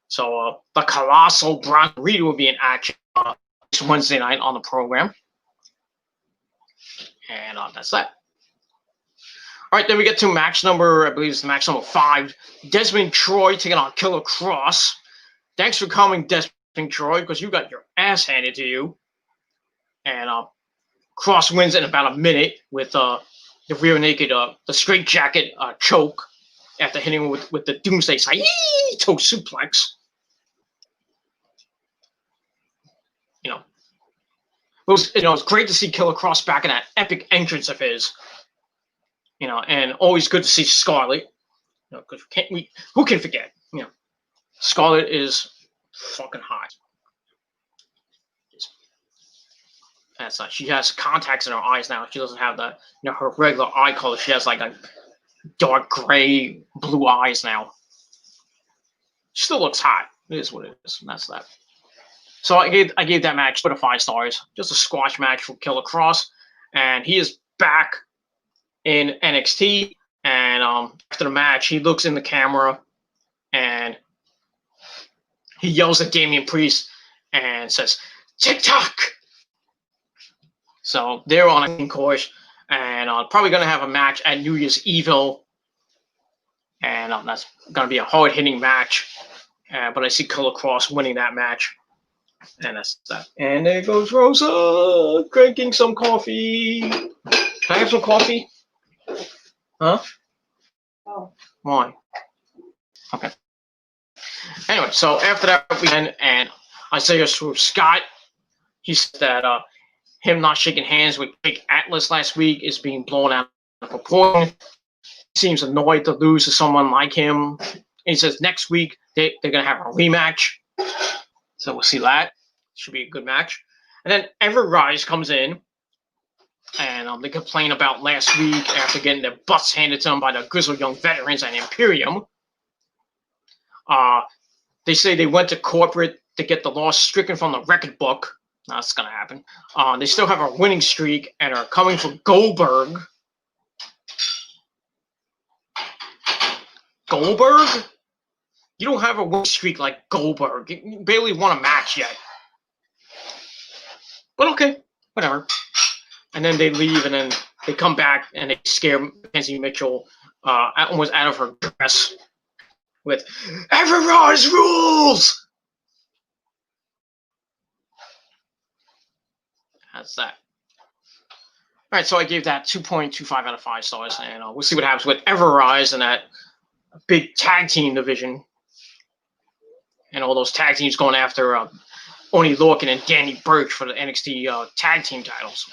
So the colossal Bronson Reed will be in action this Wednesday night on the program. And that's that. All right, then we get to match number, I believe it's match number 5. Desmond Troy taking on Killer Cross. Thanks for coming, Desmond Troy, because you got your ass handed to you. And Cross wins in about a minute with the rear naked, the straight jacket choke after hitting him with the Doomsday Saito suplex. It was great to see Killer Cross back in that epic entrance of his. And always good to see Scarlett. Because who can forget? Scarlett is fucking hot. That's not. She has contacts in her eyes now. She doesn't have the her regular eye color. She has like a dark gray, blue eyes now. She still looks hot. It is what it is. And that's that. So I gave that match 5 stars. Just a squash match for Killer Cross, and he is back in NXT. And after the match, he looks in the camera and he yells at Damian Priest and says, "TikTok." So they're on a course, and probably going to have a match at New Year's Evil, and that's going to be a hard-hitting match. But I see Killer Cross winning that match, and that's that. And there goes Rosa drinking some coffee. Can I have some coffee? Huh? Oh. Why? Okay. Anyway, so after that weekend, and Isaiah Swerve Scott, he said that him not shaking hands with Jake Atlas last week is being blown out of proportion. He seems annoyed to lose to someone like him. And he says next week they're going to have a rematch. So we'll see that. Should be a good match. And then Rhea'S comes in, and they complain about last week after getting their butts handed to them by the Grizzled Young Veterans and Imperium. They say they went to corporate to get the loss stricken from the record book. That's going to happen. They still have a winning streak and are coming for Goldberg. Goldberg? You don't have a winning streak like Goldberg. You barely won a match yet. But okay, whatever. And then they leave, and then they come back, and they scare Mackenzie Mitchell almost out of her dress with Rhea'S rules! That's that. All right, so I gave that 2.25 out of 5 stars, and we'll see what happens with Rhea'S in that big tag team division, and all those tag teams going after Oni Lorcan and Danny Burch for the NXT tag team titles,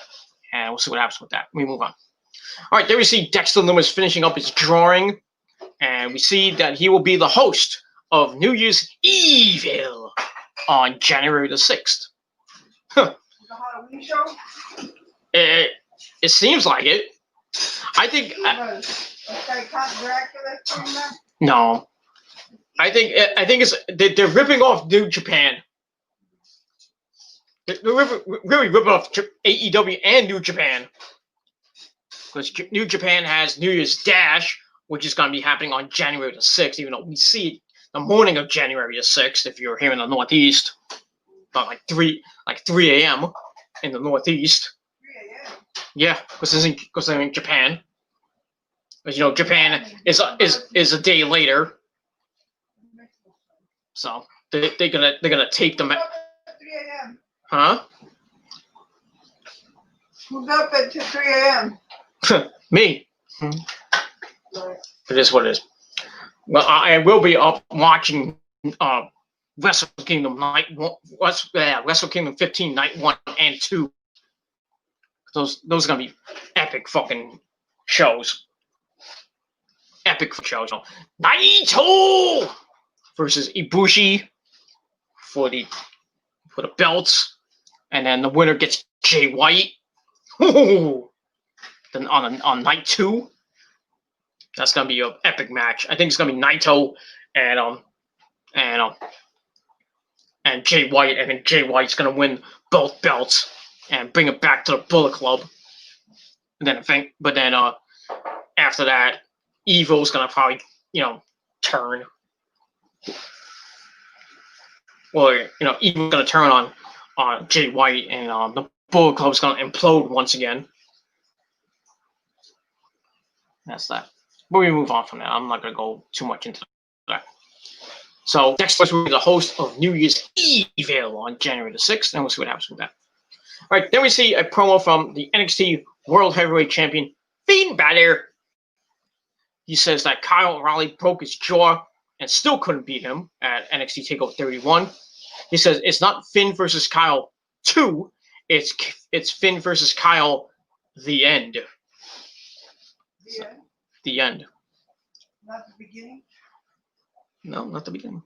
and we'll see what happens with that. We move on. All right, there we see Dexter Lumis finishing up his drawing, and we see that he will be the host of New Year's Evil on January the 6th. Huh. The Halloween show? It seems like it. I think. No. I think it's they're ripping off New Japan. They're really ripping off AEW and New Japan, because New Japan has New Year's Dash, which is going to be happening on January the 6th, even though we see it the morning of January the 6th if you're here in the Northeast, about like 3 a.m. in the Northeast. 3 a.m. Yeah, because they're in Japan. Because Japan is a day later, so they're gonna take them. 3 a.m. Huh? Who's up at 3 a.m.? Me. Right. It is what it is. Well, I will be up watching Wrestle Kingdom Wrestle Kingdom 15 Night 1 and 2. Those are gonna be epic fucking shows. Epic shows. Naito versus Ibushi for the belts, and then the winner gets Jay White. Ooh. Then on night 2, that's gonna be an epic match. I think it's gonna be Naito and Jay White, and then Jay White's gonna win both belts and bring it back to the Bullet Club. And then after that, Evil's gonna probably turn, or Evil's gonna turn on Jay White, and the Bullet Club's gonna implode once again. That's that. But we move on from that. I'm not gonna go too much into that. So next we'll be the host of New Year's Evil on January the 6th, and we'll see what happens with that. All right, then we see a promo from the NXT World Heavyweight Champion, Finn Balor. He says that Kyle O'Reilly broke his jaw and still couldn't beat him at NXT TakeOver 31. He says it's not Finn versus Kyle 2, it's Finn versus Kyle, the end. The end? The end. Not the beginning? No, not the beginning.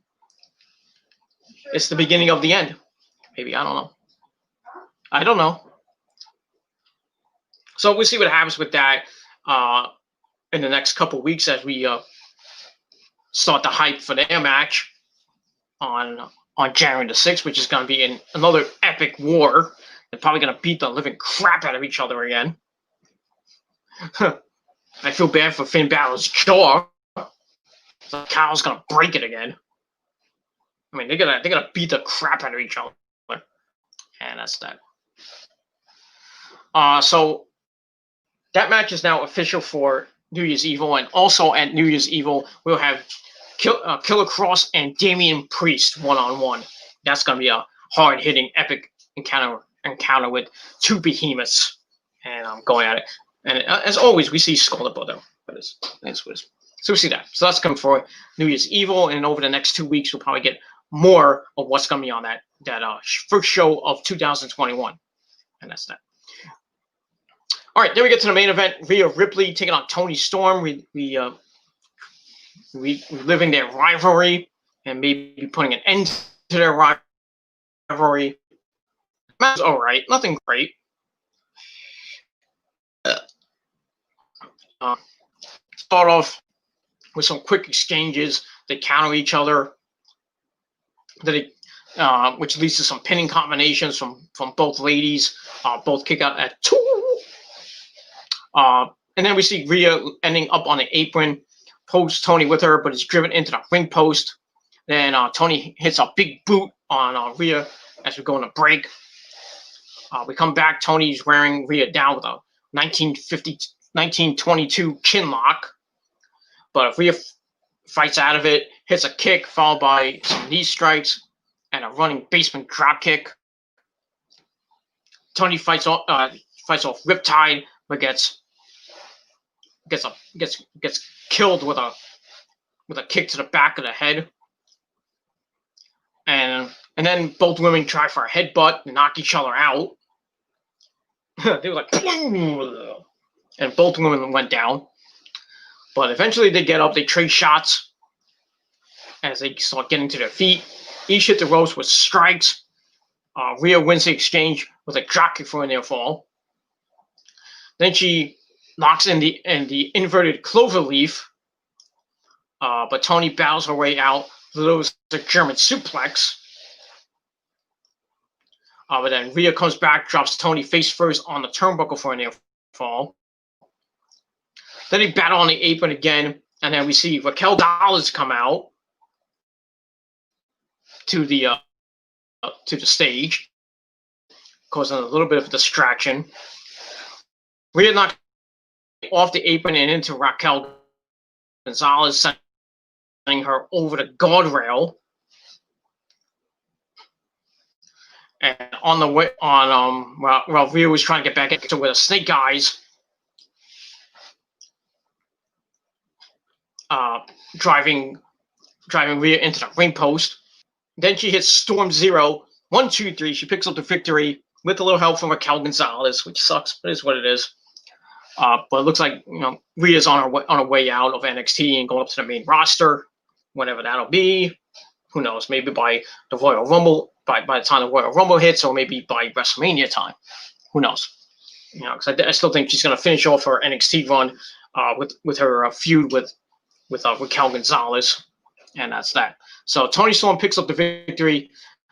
Sure It's the beginning of the end. Maybe, I don't know. I don't know. So we'll see what happens with that in the next couple of weeks as we start the hype for their match on January the 6th, which is going to be another epic war. They're probably going to beat the living crap out of each other again. I feel bad for Finn Balor's jaw. So Kyle's going to break it again. I mean, they're gonna beat the crap out of each other. And that's that. So that match is now official for New Year's Evil, and also at New Year's Evil we'll have Killer Cross and Damian Priest one-on-one. That's gonna be a hard-hitting, epic encounter with two behemoths, and I'm going at it. And as always, we see Skull and Butter, but it's what it is. So we see that. So that's coming for New Year's Evil, and over the next 2 weeks we'll probably get more of what's gonna be on that first show of 2021, and that's that. All right, then we get to the main event. Rhea Ripley taking on Toni Storm. We living their rivalry and maybe putting an end to their rivalry. Match was all right, nothing great. Start off with some quick exchanges. They counter each other. Which leads to some pinning combinations from both ladies. Both kick out at 2. And then we see Rhea ending up on the apron, pulls Toni with her, but is driven into the ring post. Then Toni hits a big boot on Rhea as we go on a break. We come back. Toni's wearing Rhea down with a 1922 chin lock. But Rhea fights out of it, hits a kick followed by some knee strikes and a running basement drop kick. Toni fights off Riptide, but gets killed with a kick to the back of the head. And then both women try for a headbutt and knock each other out. They were like, and both women went down. But eventually they get up, they trade shots as they start getting to their feet. Each hit the ropes with strikes. Rhea wins the exchange with a drop kick for a near fall. Then she knocks in the inverted clover leaf, but Toni bows her way out, delivers the German suplex. But then Rhea comes back, drops Toni face first on the turnbuckle for a near fall. Then they battle on the apron again, and then we see Raquel Dollars come out to the stage, causing a little bit of a distraction. Rhea knocks off the apron and into Raquel Gonzalez, sending her over the guardrail. And on the way, while Rhea was trying to get back into where the Snake Eyes driving Rhea into the ring post. Then she hits Storm Zero. 1, 2, 3. She picks up the victory with a little help from Raquel Gonzalez, which sucks, but it is what it is. But it looks like Rhea's on her way out of NXT and going up to the main roster, whenever that'll be. Who knows? Maybe by the Royal Rumble, by the time the Royal Rumble hits, or maybe by WrestleMania time. Who knows? Because I still think she's going to finish off her NXT run with her feud with Raquel Gonzalez, and that's that. So Toni Storm picks up the victory.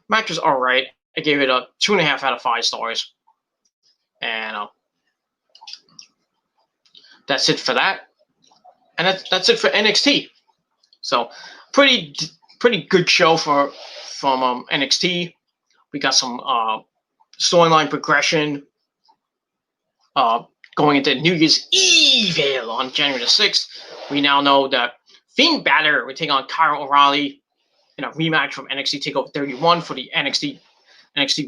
Match was all right. I gave it a 2.5 out of 5 stars. And that's it for that. And that's it for NXT. So pretty good show from NXT. We got some storyline progression going into New Year's Evil on January the 6th. We now know that Fiend Balor will take on Kyle O'Reilly in a rematch from NXT TakeOver 31 for the NXT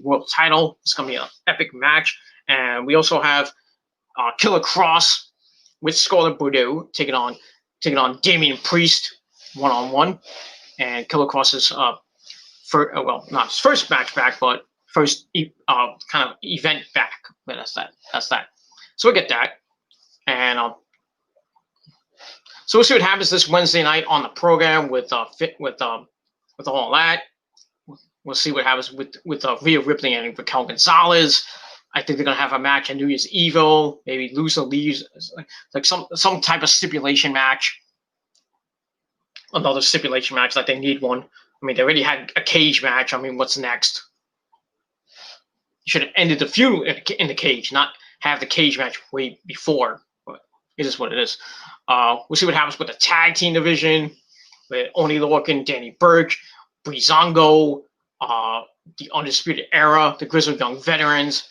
World Title. It's going to be an epic match. And we also have Killer Cross with Scarlett Bordeaux taking on Damian Priest one-on-one. And Killer Cross's not his first match back, but first kind of event back. But that's that. So we get that, and so we'll see what happens this Wednesday night on the program with all that. We'll see what happens with Rhea Ripley and Raquel Gonzalez. I think they're gonna have a match at New Year's Evil, maybe lose or leave, like some type of stipulation match. Another stipulation match, like they need one. I mean, they already had a cage match. I mean, what's next? You should have ended the feud in the cage, not have the cage match way before. But it is what it is. We'll see what happens with the tag team division with Oni Lorcan, Danny Burch, Breezango, the Undisputed Era, the Grizzled Young Veterans,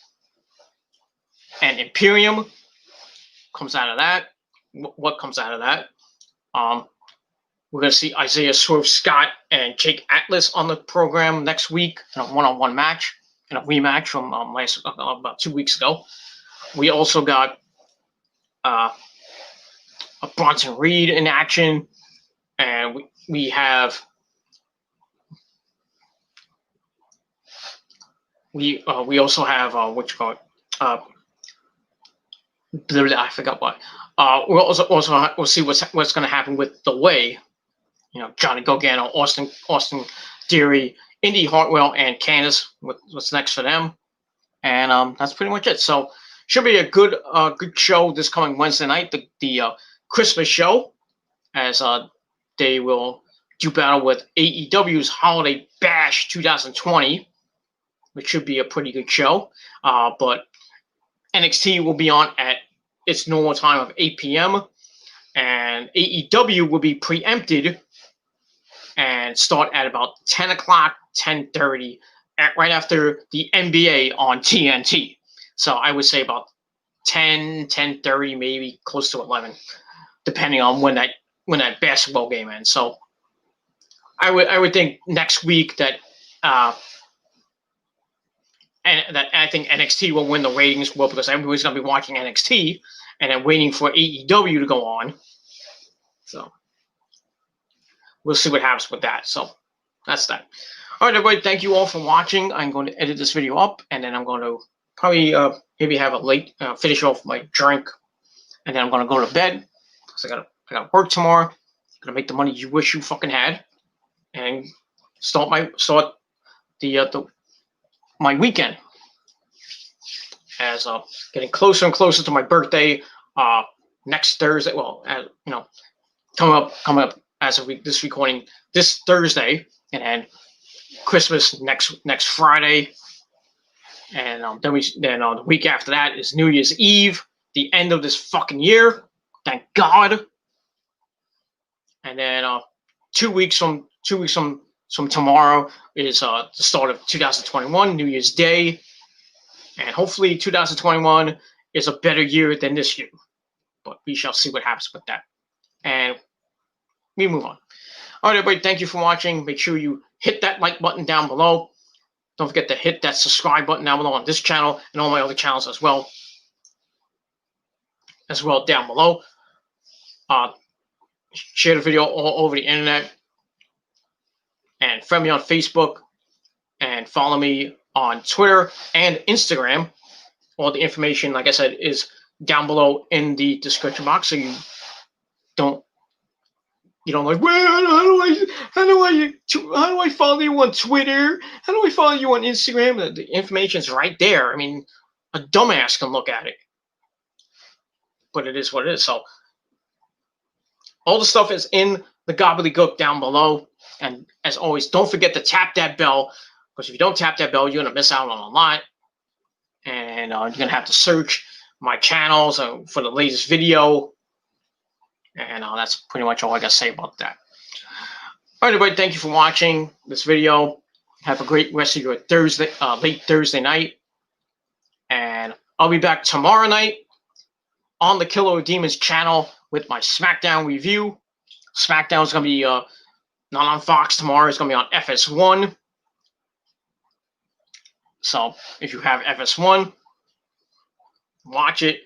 and Imperium comes out of that. What comes out of that? We're going to see Isaiah Swerve Scott and Jake Atlas on the program next week in a one-on-one match, in a rematch from about 2 weeks ago. We also got a Bronson Reed in action, and we have we also have what you call it. I forgot what. We'll see what's going to happen with The Way. You know, Johnny Gargano, Austin Theory, Indy Hartwell, and Candice. What's next for them? And that's pretty much it. So should be a good show this coming Wednesday night, the Christmas show, as they will do battle with AEW's Holiday Bash 2020, which should be a pretty good show. But NXT will be on at its normal time of 8 p.m. and AEW will be preempted and start at about 10 o'clock, 10:30, right after the NBA on TNT. So I would say about 10, 10:30, maybe close to 11, depending on when that basketball game ends. So I would think next week that I think NXT will win the ratings because everybody's going to be watching NXT and then waiting for AEW to go on. So we'll see what happens with that. So that's that. All right, everybody, thank you all for watching. I'm going to edit this video up, and then I'm going to probably maybe have a late finish off my drink, and then I'm going to go to bed because I got work tomorrow. I'm going to make the money you wish you fucking had, and start my weekend. As getting closer and closer to my birthday next Thursday. Well, coming up as of this recording this Thursday, and then Christmas next Friday, and then the week after that is New Year's Eve, the end of this fucking year. Thank God. And then 2 weeks from tomorrow is the start of 2021, New Year's Day. And hopefully 2021 is a better year than this year. But we shall see what happens with that. And we move on. All right, everybody, thank you for watching. Make sure you hit that like button down below. Don't forget to hit that subscribe button down below on this channel and all my other channels as well down below. Share the video all over the internet. And friend me on Facebook. And follow me on Twitter and Instagram. All the information, like I said, is down below in the description box, so you don't like, well, how do I follow you on Twitter? How do I follow you on Instagram? The information's right there. I mean, a dumbass can look at it, but it is what it is. So all the stuff is in the gobbledygook down below. And as always, don't forget to tap that bell. Because if you don't tap that bell, you're going to miss out on a lot. And you're going to have to search my channels for the latest video And that's pretty much all I got to say about that. All right, everybody, thank you for watching this video. Have a great rest of your Thursday, late Thursday night. And I'll be back tomorrow night on the Killer of Demons channel with my SmackDown review. SmackDown is going to be not on Fox tomorrow. It's going to be on FS1. So if you have FS1, watch it.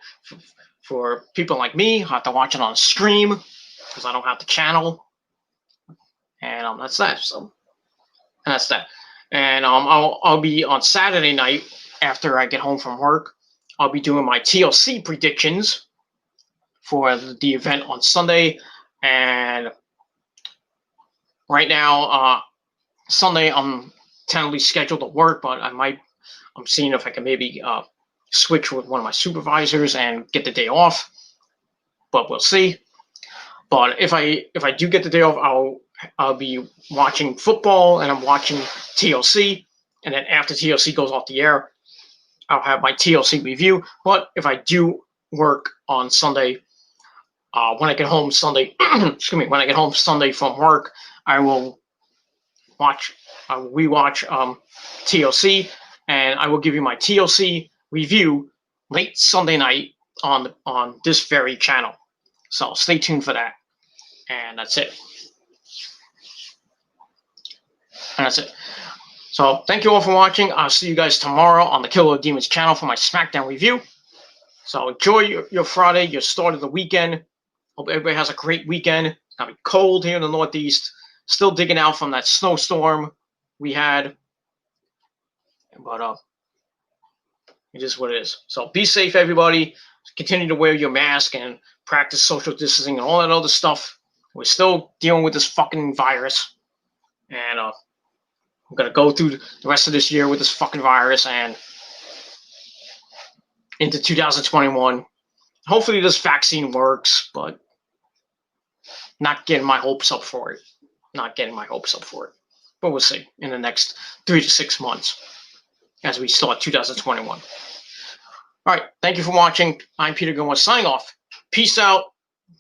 For people like me, I have to watch it on stream because I don't have the channel. And that's that. So, and that's that. And I'll be on Saturday night after I get home from work. I'll be doing my TLC predictions for the event on Sunday. And right now, Sunday I'm tentatively scheduled to work, but I'm seeing if I can maybe switch with one of my supervisors and get the day off. But we'll see. But if I do get the day off, I'll be watching football and I'm watching TLC. And then after TLC goes off the air, I'll have my TLC review. But if I do work on Sunday, when I get home Sunday, excuse me, when I get home Sunday from work, I will rewatch TLC, and I will give you my TLC review late Sunday night on this very channel. So stay tuned for that. And that's it. And that's it. So thank you all for watching. I'll see you guys tomorrow on the Killer of Demons channel for my SmackDown review. So enjoy your Friday, your start of the weekend. Hope everybody has a great weekend. It's going to be cold here in the Northeast. Still digging out from that snowstorm we had. But it is what it is. So be safe, everybody. Continue to wear your mask and practice social distancing and all that other stuff. We're still dealing with this fucking virus. And I'm going to go through the rest of this year with this fucking virus and into 2021. Hopefully this vaccine works, but not getting my hopes up for it. Not getting my hopes up for it. But we'll see in the next 3 to 6 months as we start 2021. All right. Thank you for watching. I'm Peter Gilmore signing off. Peace out.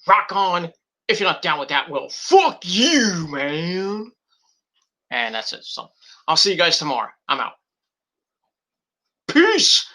Rock on. If you're not down with that, well, fuck you, man. And that's it. So I'll see you guys tomorrow. I'm out. Peace.